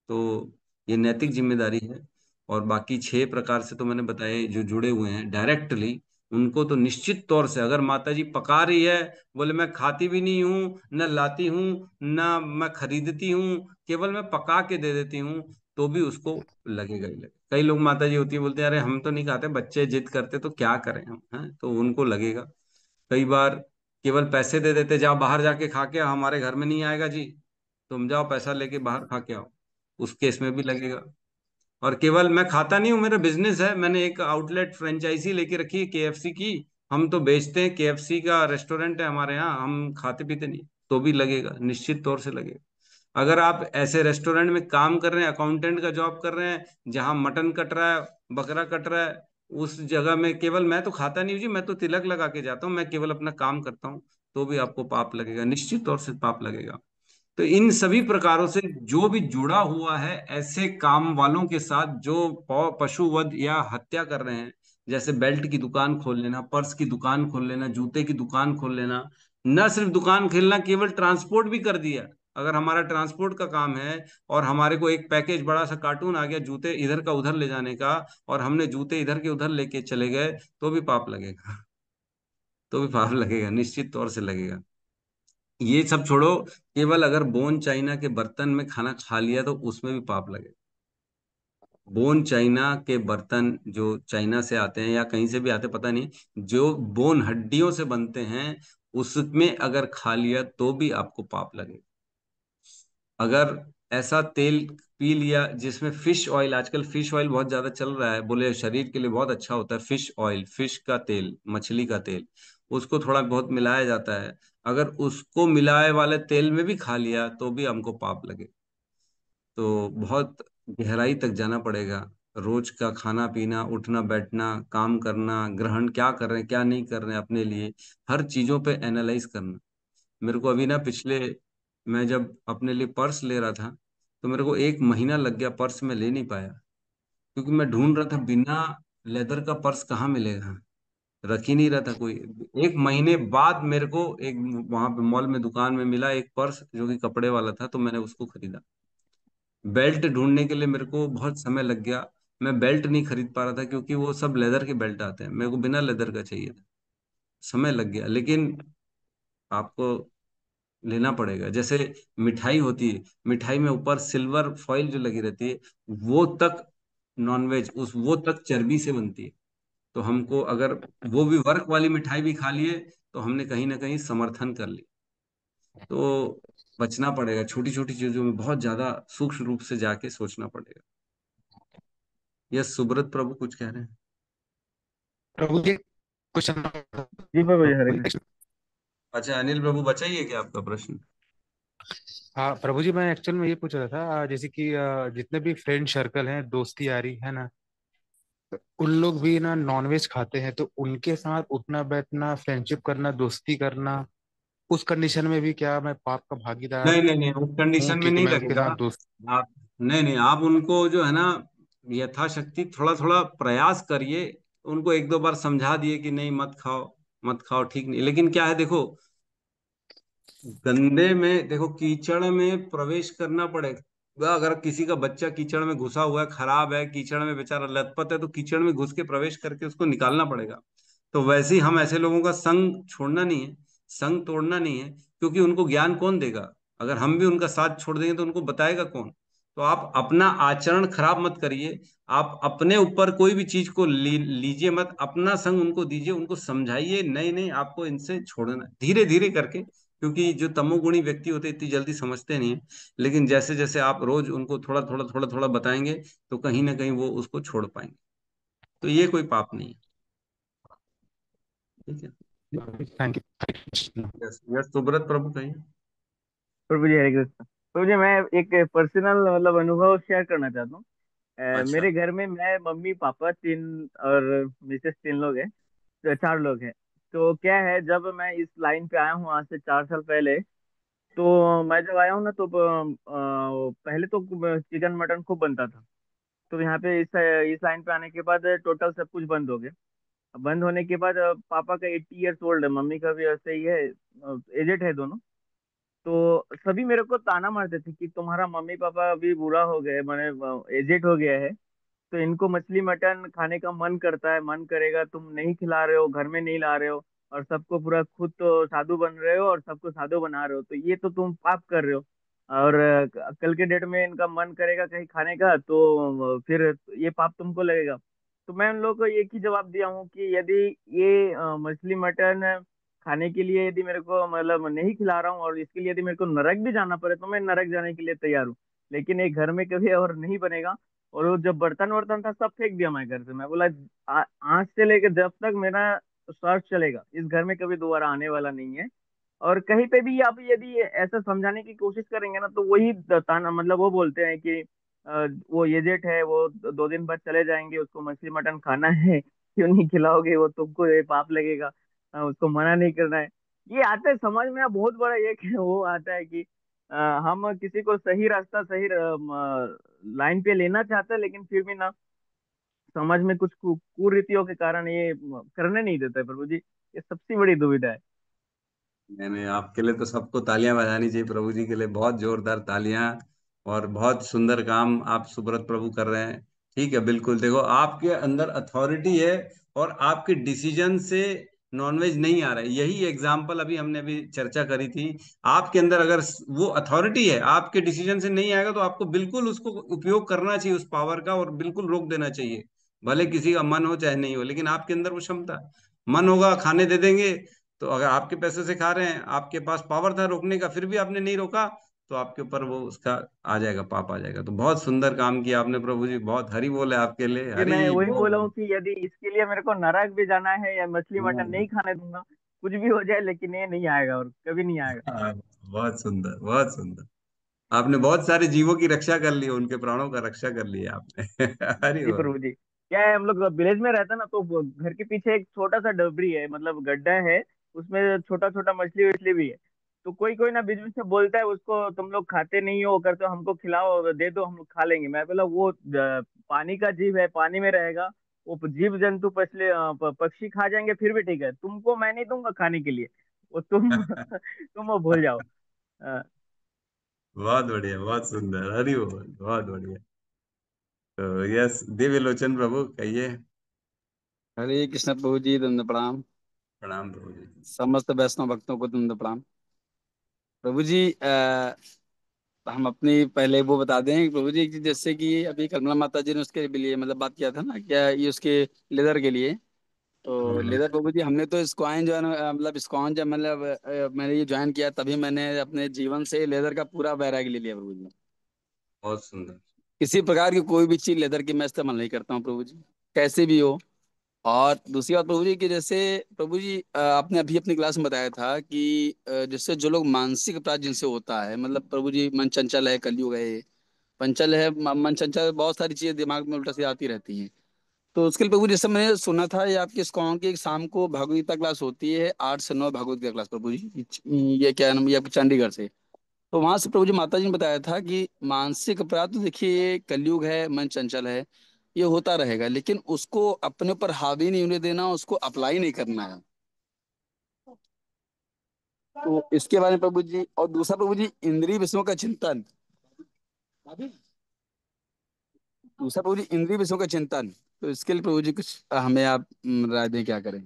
तो ये नैतिक जिम्मेदारी है। और बाकी 6 प्रकार से तो मैंने बताए जो जुड़े हुए हैं डायरेक्टली, उनको तो निश्चित तौर से, अगर माता जी पका रही है, बोले मैं खाती भी नहीं हूँ, न लाती हूँ, न मैं खरीदती हूँ, केवल मैं पका के दे देती हूँ, तो भी उसको लगेगा ही लगेगा। कई लोग माता जी होती है, बोलते हैं अरे हम तो नहीं खाते, बच्चे जिद करते तो क्या करें हम, हैं, तो उनको लगेगा। कई बार केवल पैसे दे देते, जाओ बाहर जाके खा के आओ, हमारे घर में नहीं आएगा जी, तुम जाओ पैसा लेके बाहर खा के आओ, उस केस में भी लगेगा। और केवल मैं खाता नहीं हूँ, मेरा बिजनेस है, मैंने एक आउटलेट फ्रेंचाइजी लेके रखी है केएफसी की, हम तो बेचते हैं, केएफसी का रेस्टोरेंट है हमारे यहाँ, हम खाते पीते नहीं, तो भी लगेगा, निश्चित तौर से लगेगा। अगर आप ऐसे रेस्टोरेंट में काम कर रहे हैं, अकाउंटेंट का जॉब कर रहे हैं, जहां मटन कट रहा है, बकरा कट रहा है, उस जगह में केवल मैं तो खाता नहीं हूँ जी, मैं तो तिलक लगा के जाता हूँ, मैं केवल अपना काम करता हूँ, तो भी आपको पाप लगेगा, निश्चित तौर से पाप लगेगा। तो इन सभी प्रकारों से जो भी जुड़ा हुआ है ऐसे काम वालों के साथ जो पशु वध या हत्या कर रहे हैं, जैसे बेल्ट की दुकान खोल लेना, पर्स की दुकान खोल लेना, जूते की दुकान खोल लेना, न सिर्फ दुकान खोलना, केवल ट्रांसपोर्ट भी कर दिया। अगर हमारा ट्रांसपोर्ट का काम है और हमारे को एक पैकेज बड़ा सा कार्टून आ गया जूते इधर का उधर ले जाने का, और हमने जूते इधर के उधर लेके चले गए, तो भी पाप लगेगा, तो भी पाप लगेगा, निश्चित तौर से लगेगा। ये सब छोड़ो, केवल अगर बोन चाइना के बर्तन में खाना खा लिया तो उसमें भी पाप लगे। बोन चाइना के बर्तन जो चाइना से आते हैं या कहीं से भी आते पता नहीं, जो बोन हड्डियों से बनते हैं, उसमें अगर खा लिया तो भी आपको पाप लगे। अगर ऐसा तेल पी लिया जिसमें फिश ऑयल, आजकल फिश ऑयल बहुत ज्यादा चल रहा है, बोले शरीर के लिए बहुत अच्छा होता है, फिश ऑयल, फिश का तेल, मछली का तेल, उसको थोड़ा बहुत मिलाया जाता है, अगर उसको मिलाए वाले तेल में भी खा लिया तो भी हमको पाप लगे। तो बहुत गहराई तक जाना पड़ेगा, रोज का खाना पीना, उठना बैठना, काम करना, ग्रहण क्या कर रहे हैं क्या नहीं कर रहे हैं अपने लिए, हर चीजों पे एनालाइज करना। मेरे को अभी ना पिछले, मैं जब अपने लिए पर्स ले रहा था तो मेरे को 1 महीना लग गया, पर्स में ले नहीं पाया, क्योंकि मैं ढूंढ रहा था बिना लेदर का पर्स कहाँ मिलेगा, रख ही नहीं रहा था कोई। 1 महीने बाद मेरे को एक वहां पे मॉल में दुकान में मिला एक पर्स जो कि कपड़े वाला था, तो मैंने उसको खरीदा। बेल्ट ढूंढने के लिए मेरे को बहुत समय लग गया, मैं बेल्ट नहीं खरीद पा रहा था क्योंकि वो सब लेदर के बेल्ट आते हैं, मेरे को बिना लेदर का चाहिए था। समय लग गया, लेकिन आपको लेना पड़ेगा। जैसे मिठाई होती है, मिठाई में ऊपर सिल्वर फॉइल जो लगी रहती है, वो तक नॉनवेज, उस वो तक चर्बी से बनती है। तो हमको अगर वो भी वर्क वाली मिठाई भी खा लिए तो हमने कहीं ना कहीं समर्थन कर ली। तो बचना पड़ेगा, छोटी छोटी चीजों में बहुत ज्यादा सूक्ष्म रूप से जाके सोचना पड़ेगा। यस, सुब्रत प्रभु कुछ कह रहे हैं? प्रभु जी क्वेश्चन। जी प्रभु जी, हरे कृष्ण। अच्छा अनिल प्रभु, बचाइए क्या आपका प्रश्न? हाँ प्रभु जी, मैं एक्चुअल में ये पूछ रहा था, जैसे कि जितने भी फ्रेंड सर्कल हैं, दोस्ती यारी है ना, उन लोग भी ना नॉनवेज खाते हैं, तो उनके साथ उठना बैठना, फ्रेंडशिप करना, दोस्ती करना, उस कंडीशन में भी क्या मैं पाप का भागीदार नहीं नहीं नहीं, उस हूँ कंडीशन में कि नहीं मैं उनके लगेगा। साथ दोस्त। आप, नहीं नहीं, आप उनको जो है ना यथाशक्ति थोड़ा थोड़ा प्रयास करिए, उनको 1-2 बार समझा दिए कि नहीं मत खाओ, मत खाओ, ठीक नहीं। लेकिन क्या है देखो, गंदे में देखो, कीचड़ में प्रवेश करना पड़ेगा। अगर किसी का बच्चा कीचड़ में घुसा हुआ है, खराब है, कीचड़ में बेचारा लथपथ है, तो कीचड़ में घुस के प्रवेश करके उसको निकालना पड़ेगा। तो वैसे ही हम ऐसे लोगों का संग छोड़ना नहीं है, संग तोड़ना नहीं है, क्योंकि उनको ज्ञान कौन देगा? अगर हम भी उनका साथ छोड़ देंगे तो उनको बताएगा कौन? तो आप अपना आचरण खराब मत करिए, आप अपने ऊपर कोई भी चीज को लीजिए मत, अपना संग उनको दीजिए, उनको समझाइए नहीं नहीं आपको इनसे छोड़ना धीरे धीरे करके, क्योंकि जो तमोगुणी व्यक्ति होते हैं इतनी जल्दी समझते नहीं है। लेकिन जैसे जैसे आप रोज उनको थोड़ा थोड़ा थोड़ा थोड़ा बताएंगे तो कहीं ना कहीं वो उसको छोड़ पाएंगे। तो ये कोई पाप नहीं है। ठीक है। Thank you. Yes yes, Subrata Prabhu कहिए। प्रभु जी, हरे कृष्ण। प्रभु जी, मैं एक पर्सनल मतलब अनुभव शेयर करना चाहता हूँ। अच्छा। मेरे घर में मैं, मम्मी, पापा, तीन और मिसेस, 3 लोग हैं, तो 4 लोग हैं। तो क्या है, जब मैं इस लाइन पे आया हूँ आज से 4 साल पहले, तो मैं जब आया हूँ ना, तो पहले तो चिकन मटन खूब बनता था। तो यहाँ पे इस लाइन पे आने के बाद टोटल सब कुछ बंद हो गया। बंद होने के बाद पापा का 80 ईयर्स ओल्ड है, मम्मी का भी ऐसे ही है, एजेड है दोनों। तो सभी मेरे को ताना मारते थे कि तुम्हारा मम्मी पापा अभी बूढ़ा हो गए, मैंने एजेड हो गया है, तो इनको मछली मटन खाने का मन करता है, मन करेगा, तुम नहीं खिला रहे हो, घर में नहीं ला रहे हो, और सबको पूरा खुद तो साधु बन रहे हो और सबको साधु बना रहे हो, तो ये तो तुम पाप कर रहे हो। और कल के डेट में इनका मन करेगा कहीं खाने का, तो फिर ये पाप तुमको लगेगा। तो मैं उन लोगों को एक ही जवाब दिया हूँ कि यदि ये मछली मटन खाने के लिए यदि मेरे को मतलब नहीं खिला रहा हूँ, और इसके लिए यदि मेरे को नरक भी जाना पड़े, तो मैं नरक जाने के लिए तैयार हूँ, लेकिन एक घर में कभी और नहीं बनेगा। और वो जब बर्तन वर्तन था सब फेंक दिया मैं घर से। मैं बोला आज से लेकर जब तक मेरा श्वास चलेगा, इस घर में कभी दोबारा आने वाला नहीं है। और कहीं पे भी आप यदि ऐसा समझाने की कोशिश करेंगे ना, तो वही ताना, मतलब वो बोलते हैं कि वो एजेट है, वो 2 दिन बाद चले जाएंगे, उसको मछली मटन खाना है, क्यों नहीं खिलाओगे, वो तुमको ये पाप लगेगा, उसको मना नहीं करना है। ये आता है समझ में, बहुत बड़ा एक वो आता है कि हम किसी को सही रास्ता, सही लाइन पे लेना चाहते हैं, लेकिन फिर भी ना समाज में कुछ कुरीतियों के कारण ये करने नहीं देता है। प्रभु जी, ये सबसे बड़ी दुविधा है। नहीं नहीं, आपके लिए तो सबको तालियां बजानी चाहिए, प्रभु जी के लिए बहुत जोरदार तालियां। और बहुत सुंदर काम आप सुब्रत प्रभु कर रहे हैं। ठीक है, बिल्कुल देखो आपके अंदर अथॉरिटी है, और आपके डिसीजन से नॉनवेज नहीं आ रहा है। यही एग्जाम्पल अभी हमने अभी चर्चा करी थी। आपके अंदर अगर वो अथॉरिटी है, आपके डिसीजन से नहीं आएगा, तो आपको बिल्कुल उसको उपयोग करना चाहिए उस पावर का, और बिल्कुल रोक देना चाहिए। भले किसी का मन हो चाहे नहीं हो, लेकिन आपके अंदर वो क्षमता, मन होगा खाने दे देंगे। तो अगर आपके पैसे से खा रहे हैं, आपके पास पावर था रोकने का, फिर भी आपने नहीं रोका, तो आपके ऊपर वो उसका आ जाएगा, पाप आ जाएगा। तो बहुत सुंदर काम किया आपने प्रभु जी, बहुत हरि बोले आपके लिए, ये मैं हरि वही बोला हूँ बोल। कि यदि इसके लिए मेरे को नरक भी जाना है या मछली मटन हाँ, नहीं खाने दूंगा, कुछ भी हो जाए, लेकिन ये नहीं आएगा और कभी नहीं आएगा। हाँ, बहुत सुंदर बहुत सुंदर। आपने बहुत सारे जीवों की रक्षा कर ली, उनके प्राणों का रक्षा कर लिया आपने। अरे जी वाह। प्रभु जी, क्या है हम लोग विलेज में रहते हैं ना, तो घर के पीछे एक छोटा सा डबरी है, मतलब गड्ढा है, उसमें छोटा छोटा मछली वछली भी है। तो कोई कोई ना बीच बीच में बोलता है उसको, तुम लोग खाते नहीं हो करते हो, हमको खिलाओ, दे दो, हम लोग खा लेंगे। मैं बोला वो पानी का जीव है, पानी में रहेगा, वो जीव जंतु पछले पक्षी खा जाएंगे फिर भी ठीक है, तुमको मैं नहीं दूंगा खाने के लिए, वो तुम तुम वो भूल जाओ। अ, बहुत बढ़िया, बहुत सुंदर, हरि बोल, बहुत बढ़िया। तो यस, दिव्य लोचन प्रभु कहिए। हरे कृष्ण प्रभु जी, दंड प्रणाम। प्रणाम प्रभु जी। समस्त वैष्णव भक्तों को दंड प्रणाम। प्रभु जी, हम अपनी पहले वो बता दें प्रभु जी कि जैसे कि अभी कमला माता जी ने उसके लिए मतलब बात किया था ना, क्या ये उसके लेदर के लिए। तो हम्म, लेदर प्रभु जी, हमने तो इस्कॉन जो है ना, मतलब इस्कॉन जब मतलब मैंने ये ज्वाइन किया तभी मैंने अपने जीवन से लेदर का पूरा वैराग्य ले लिया प्रभु जी। बहुत सुंदर। किसी प्रकार की कोई भी चीज लेदर की मैं इस्तेमाल नहीं करता हूँ प्रभु जी, कैसे भी हो। और दूसरी बात प्रभु जी कि जैसे प्रभु जी आपने अभी अपनी क्लास में बताया था कि जैसे जो लोग मानसिक अपराध जिनसे होता है, मतलब प्रभु जी मन चंचल है, कलयुग है, पंचल है, मन चंचल, बहुत सारी चीजें दिमाग में उल्टा सीधा आती रहती हैं। तो उसके लिए प्रभु जैसे मैंने सुना था, ये आपके इस्कॉन की एक शाम को भगवत गीता क्लास होती है, 8 से 9 भगवत गीता क्लास प्रभु जी, ये क्या नाम, ये आपके चंडीगढ़ से। तो वहां से प्रभु जी माता जी ने बताया था कि मानसिक अपराध तो देखिए ये कलयुग है, मन चंचल है, ये होता रहेगा, लेकिन उसको अपने ऊपर हावी नहीं होने देना, उसको अप्लाई नहीं करना है। तो इसके बारे में प्रभु जी, और दूसरा प्रभु जी इंद्रिय विषयों का चिंतन, दूसरा प्रभु जी इंद्रिय विषयों का चिंतन। तो इसके लिए प्रभु जी कुछ हमें आप राय दें, क्या करें।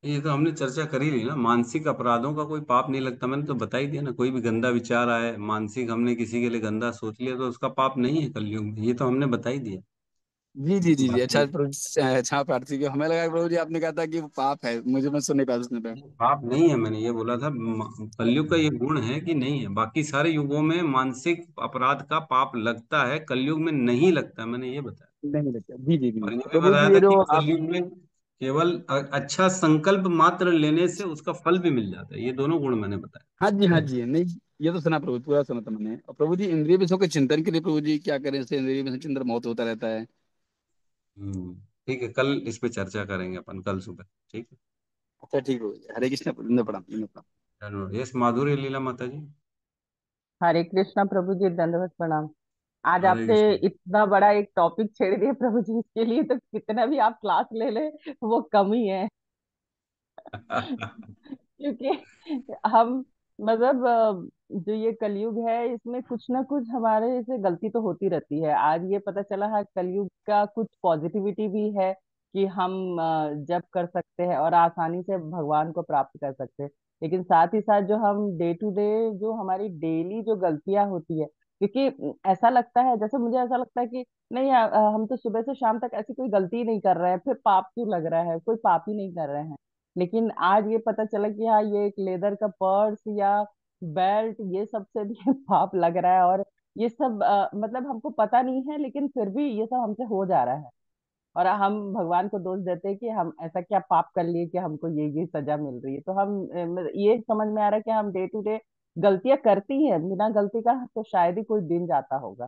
ये तो हमने चर्चा कर ही ली ना, मानसिक अपराधों का कोई पाप नहीं लगता, मैंने तो बता ही दिया ना। कोई भी गंदा विचार आए, मानसिक हमने किसी के लिए गंदा सोच लिया, तो उसका पाप नहीं है कलयुग में, ये तो हमने बता ही दिया। जी जी जी जी, बाकी अच्छा प्रभु अच्छा प्रार्थी की हमें लगा प्रभु जी आपने कहा था कि वो पाप है, मुझे मैं सुन नहीं पाया उसने पे। ये पाप नहीं है, मैंने ये बोला था। कलयुग का ये गुण है कि नहीं है, बाकी सारे युगों में मानसिक अपराध का पाप लगता है, कलयुग में नहीं लगता, मैंने ये बताया। नहीं लगता, जी जी जी, और ये तो भी प्रभु बताया जी था ये कि जो आप, कलयुग में केवल अच्छा संकल्प मात्र लेने से उसका फल भी मिल जाता है, ये दोनों गुण मैंने बताया। हाँ जी हाँ ठीक है। जी, नहीं ये तो सुना प्रभु, पूरा सुना था मैंने। और प्रभु जी इंद्रिय विषयों के चिंतन के लिए प्रभु जी क्या करें, इससे इंद्रिय विषय चिंतन बहुत होता रहता है। हम्म, ठीक है, कल इस पे चर्चा करेंगे अपन, कल सुबह। ठीक है। अच्छा ठीक है, हरे कृष्ण, प्रभु प्रणाम, प्रणाम। धन्यवाद। यस, माधुरी लीला माता जी। हरे कृष्णा प्रभु जी, दंडवत प्रणाम। आज हरे आपने कृष्ण। इतना बड़ा एक टॉपिक छेड़ दिया प्रभु जी, इसके लिए तो कितना भी आप क्लास ले ले वो कम ही है। क्योंकि हम मतलब जो ये कलयुग है इसमें कुछ ना कुछ हमारे से गलती तो होती रहती है। आज ये पता चला है कलयुग का कुछ पॉजिटिविटी भी है कि हम जप कर सकते हैं और आसानी से भगवान को प्राप्त कर सकते हैं। लेकिन साथ ही साथ जो हम डे टू डे जो हमारी डेली जो गलतियां होती है, क्योंकि ऐसा लगता है, जैसे मुझे ऐसा लगता है कि नहीं हम तो सुबह से शाम तक ऐसी कोई गलती नहीं कर रहे हैं, फिर पाप क्यों लग रहा है, कोई पाप ही नहीं कर रहे हैं। लेकिन आज ये पता चला कि हाँ ये एक लेदर का पर्स या बेल्ट ये सब से भी पाप लग रहा है। और ये सब मतलब हमको पता नहीं है लेकिन फिर भी ये सब हमसे हो जा रहा है। और हम भगवान को दोष देते हैं कि हम ऐसा क्या पाप कर लिए कि हमको ये सजा मिल रही है। तो हम ये समझ में आ रहा है कि हम डे टू डे गलतियां करती हैं, बिना गलती का तो शायद ही कोई दिन जाता होगा।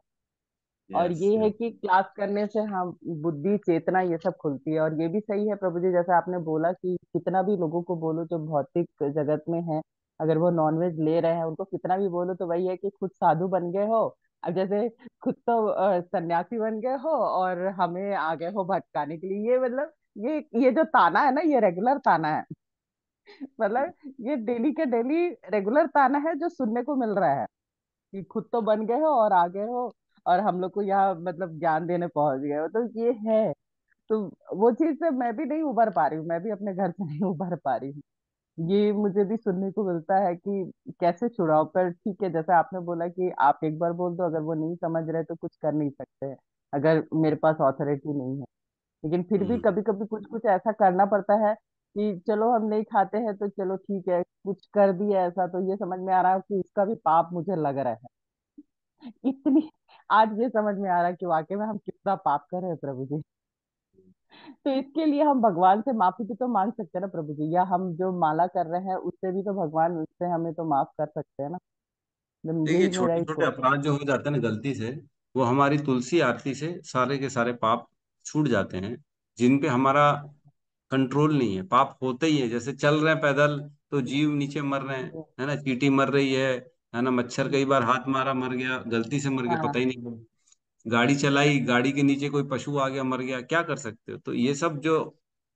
और यस ये है यस। कि क्लास करने से हम बुद्धि चेतना ये सब खुलती है। और ये भी सही है प्रभु जी, जैसे आपने बोला कि कितना भी लोगों को बोलो जो भौतिक जगत में है, अगर वो नॉनवेज ले रहे हैं उनको कितना भी बोलो तो वही है कि खुद साधु बन गए हो। अब जैसे खुद तो सन्यासी बन गए हो और हमें आ गए हो भटकाने के लिए। ये मतलब ये जो ताना है ना, ये रेगुलर ताना है। मतलब ये डेली के डेली रेगुलर ताना है जो सुनने को मिल रहा है कि खुद तो बन गए हो और आ गए हो और हम लोग को यहाँ मतलब ज्ञान देने पहुंच गए हो। तो ये है। तो वो चीज से मैं भी नहीं उभर पा रही हूँ, मैं भी अपने घर से नहीं उभर पा रही हूँ। ये मुझे भी सुनने को मिलता है कि कैसे छुड़ाओ। पर ठीक है, जैसे आपने बोला कि आप एक बार बोल दो, अगर वो नहीं समझ रहे तो कुछ कर नहीं सकते हैं, अगर मेरे पास ऑथोरिटी नहीं है। लेकिन फिर भी हम्म। कभी कभी कुछ कुछ ऐसा करना पड़ता है कि चलो हम नहीं खाते हैं तो चलो ठीक है, कुछ कर दिया ऐसा तो ये समझ में आ रहा है कि इसका भी पाप मुझे लग रहा है। इतनी आज ये समझ में आ रहा है कि वाकई में हम कितना पाप कर रहे हैं प्रभु जी। तो इसके लिए हम भगवान से माफी भी तो मांग सकते हैं ना प्रभु जी, या हम जो माला कर रहे हैं उससे भी तो भगवान उससे हमें तो माफ कर सकते हैं ना। देखिए, यही मेरा छोटे ही छोटे थॉट। अपराध जो हो जाते हैं ना गलती से, वो हमारी तुलसी आरती से सारे के सारे पाप छूट जाते हैं, जिन पे हमारा कंट्रोल नहीं है। पाप होते ही है, जैसे चल रहे हैं पैदल तो जीव नीचे मर रहे हैं, है ना, चींटी मर रही है ना, मच्छर कई बार हाथ मारा मर गया, गलती से मर गया हाँ। पता ही नहीं लगा। गाड़ी चलाई, गाड़ी के नीचे कोई पशु आ गया मर गया, क्या कर सकते हो। तो ये सब जो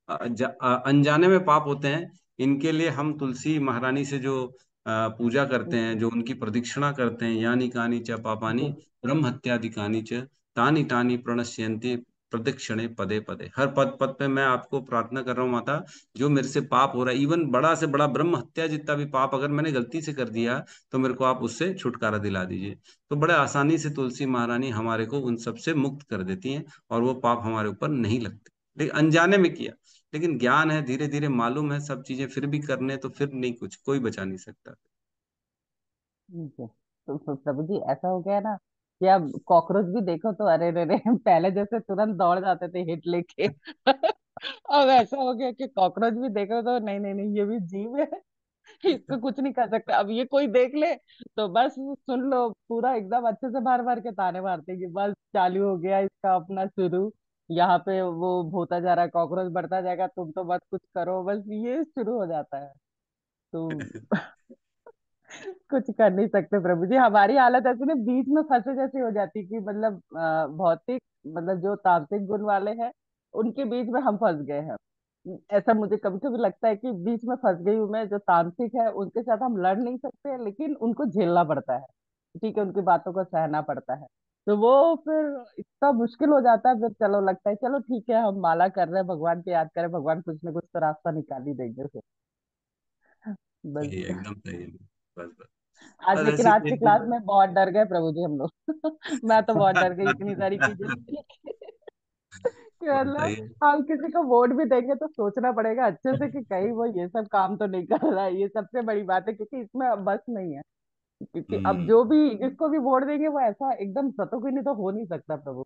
अनजाने में पाप होते हैं, इनके लिए हम तुलसी महारानी से जो पूजा करते हैं, जो उनकी प्रदक्षिणा करते हैं, यानी कानी च पापानि ब्रह्म हत्यादिकानि च तानि तानि प्रणश्यन्ति प्रदक्षिणे पदे पदे। हर पद पद पे मैं आपको प्रार्थना कर रहा हूँ माता, जो मेरे से पाप हो रहा है, इवन बड़ा से बड़ा ब्रह्म हत्या जितना भी पाप अगर मैंने गलती से कर दिया, तो मेरे को आप उससे छुटकारा दिला दीजिए। तो बड़े आसानी से तुलसी महारानी हमारे को उन सब से मुक्त कर देती हैं, और वो पाप हमारे ऊपर नहीं लगते। लेकिन अनजाने में किया, लेकिन ज्ञान है, धीरे धीरे मालूम है सब चीजें, फिर भी करने तो फिर नहीं, कुछ कोई बचा नहीं सकता। ठीक है। तो प्रभु जी ऐसा हो गया ना कि अब कॉकरोच भी देखो तो अरे रे रे, पहले जैसे तुरंत दौड़ जाते थे हिट लेके। अब ऐसा हो गया कि कॉकरोच भी देखो तो नहीं नहीं नहीं, ये भी जीव है, इसको कुछ नहीं कर सकते। अब ये कोई देख ले तो बस सुन लो, पूरा एकदम अच्छे से मार मार के ताने मारते हैं कि बस चालू हो गया इसका अपना शुरू। यहाँ पे वो होता जा रहा है, कॉकरोच बढ़ता जाएगा, तुम तो बस कुछ करो, बस ये शुरू हो जाता है। तो कुछ कर नहीं सकते प्रभु जी, हमारी हालत ऐसी ना बीच में फंसे जैसी हो जाती कि मतलब भौतिक मतलब जो तांत्रिक गुण वाले हैं उनके बीच में हम फंस गए हैं। ऐसा मुझे कभी कभी लगता है कि बीच में फंस गई हूँ मैं। जो तांत्रिक है उनके साथ हम लड़ नहीं सकते, लेकिन उनको झेलना पड़ता है, ठीक है, उनकी बातों को सहना पड़ता है। तो वो फिर इतना मुश्किल हो जाता है, फिर चलो लगता है चलो ठीक है हम माला कर रहे हैं, भगवान को याद करें, भगवान कुछ ना कुछ तो रास्ता निकाल ही देंगे फिर। बस। सही है, एकदम सही है। बस बस। आज और लेकिन ऐसी आज की कोई क्लास चीज में बहुत डर गए प्रभु जी हम लोग। मैं तो बहुत डर गई इतनी सारी चीजें सीख कि मतलब बताइए। हम किसी को वोट भी देंगे तो सोचना पड़ेगा अच्छे से कि कहीं वो ये सब काम तो नहीं कर रहा है। ये सबसे बड़ी बात है, क्योंकि इसमें अब बस नहीं है। क्योंकि अब हम्म। जो भी जिसको भी वोट देंगे वो ऐसा एकदम सतोगिनी तो हो नहीं सकता प्रभु,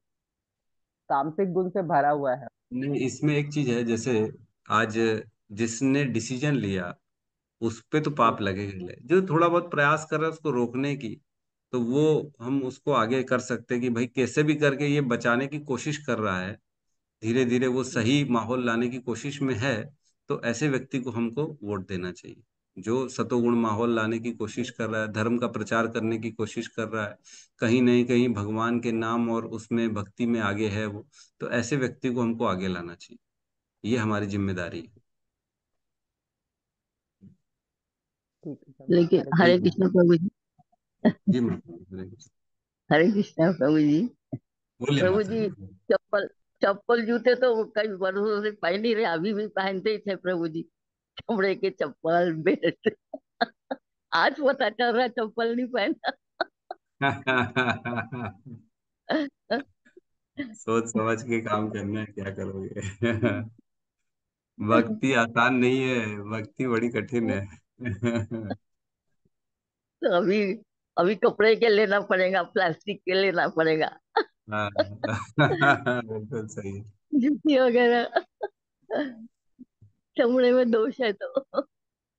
तामसिक गुण से भरा हुआ है। नहीं, इसमें एक चीज है, जैसे आज जिसने डिसीजन लिया उस पे तो पाप लगेगा, जो थोड़ा बहुत प्रयास कर रहा है उसको रोकने की, तो वो हम उसको आगे कर सकते हैं कि भाई कैसे भी करके ये बचाने की कोशिश कर रहा है, धीरे धीरे वो सही माहौल लाने की कोशिश में है, तो ऐसे व्यक्ति को हमको वोट देना चाहिए। जो सतोगुण माहौल लाने की कोशिश कर रहा है, धर्म का प्रचार करने की कोशिश कर रहा है, कहीं नहीं कहीं भगवान के नाम और उसमें भक्ति में आगे है वो, तो ऐसे व्यक्ति को हमको आगे लाना चाहिए, ये हमारी जिम्मेदारी है। ठीक है प्रभु, लेकिन हरे हरे ठीक कृष्ण। है। कृष्ण प्रभु जी। जी माता जी, हरे कृष्ण। हरे कृष्ण प्रभु जी। बोलिए प्रभु माता जी, जी। चप्पल चप्पल जूते तो कई वर्षों से पहन ही रहे, अभी भी पहनते ही थे प्रभु जी, चमड़े के चप्पल बेल्ट। आज पता चल रहा है चप्पल नहीं पहना। सोच समझ के काम करना है, क्या करोगे। भक्ति आसान नहीं है, भक्ति बड़ी कठिन है। तो अभी कपड़े के लेना पड़ेगा, प्लास्टिक के लेना पड़ेगा, हाँ। बिल्कुल सही। जूती वगैरह। चमड़े में दोष है तो।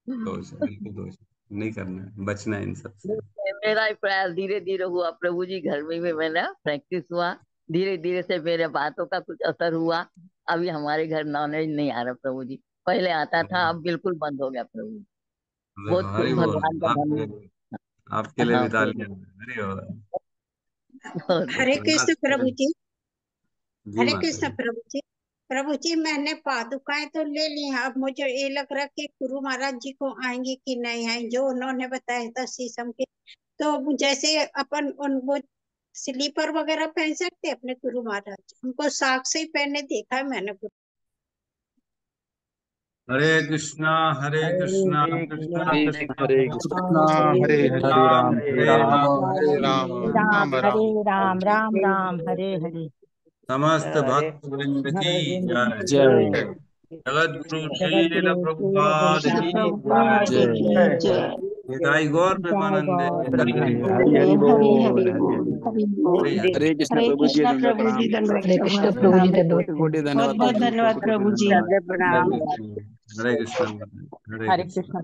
दोष है, बिल्कुल दोष है। नहीं करना है, बचना है इन सब से। मेरा ही प्रयास धीरे धीरे हुआ प्रभु जी, घर में भी मेरा प्रैक्टिस हुआ, धीरे धीरे से मेरे बातों का कुछ असर हुआ। अभी हमारे घर नॉनवेज नहीं आ रहा प्रभु जी, पहले आता था, अब बिल्कुल बंद हो गया प्रभु जी। बहुत हरि बोल। भगवान का आपके धन्यवाद। आपके लिए हाँ भी प्रभु। तालियां। हरि बोल। हरे कृष्ण प्रभु प्रयास। जी। जी हरे माता कृष्ण जी। प्रभु जी। प्रभु जी मैंने पादुकाएं तो ले ली हैं, अब मुझे ये लग रहा है कि गुरु महाराज जी को आएंगे कि नहीं आएंगे, जो उन्होंने बताया था शीशम के। तो जैसे अपन उन वो स्लीपर वगैरह पहन सकते हैं अपने गुरु महाराज, उनको साग से ही पहने देखा है मैंने। हरे कृष्णा कृष्णा हरे कृष्णा कृष्णा हरे कृष्णा हरे कृष्णा हरे हरे हरे राम हरे हरे राम राम हरे राम राम राम हरे राम राम राम राम हरे हरे। समस्त हरे भक्त वृंद की हरे जय। जय जय जगत गुरु जगत श्रील गुरु श्री प्रभुपाद शिल की प्रभुपाद जय। जय की जय। निताई गौर जय प्रेमानंदे गौर हरि हरि हरि बोल। हरि हरि हरि बोल हरि हरि हरि बोल बोल। हरि बोल। हरि हरि। हरे कृष्ण हरे प्रभु जी, कृष्णा दंडवत प्रभु जी, प्रणाम। दंडवत हरे प्रभु कृष्ण जी, प्रभु जी, प्रणाम। दंडवत कोटि प्रभु कोटि जी। बहुत धन्यवाद बहुत प्रभु जी, धन्यवाद कोटि कोटि प्रभु जी। धन्यवाद। हरे जय प्रणाम। गुरु। हरे कृष्ण हरे कृष्ण।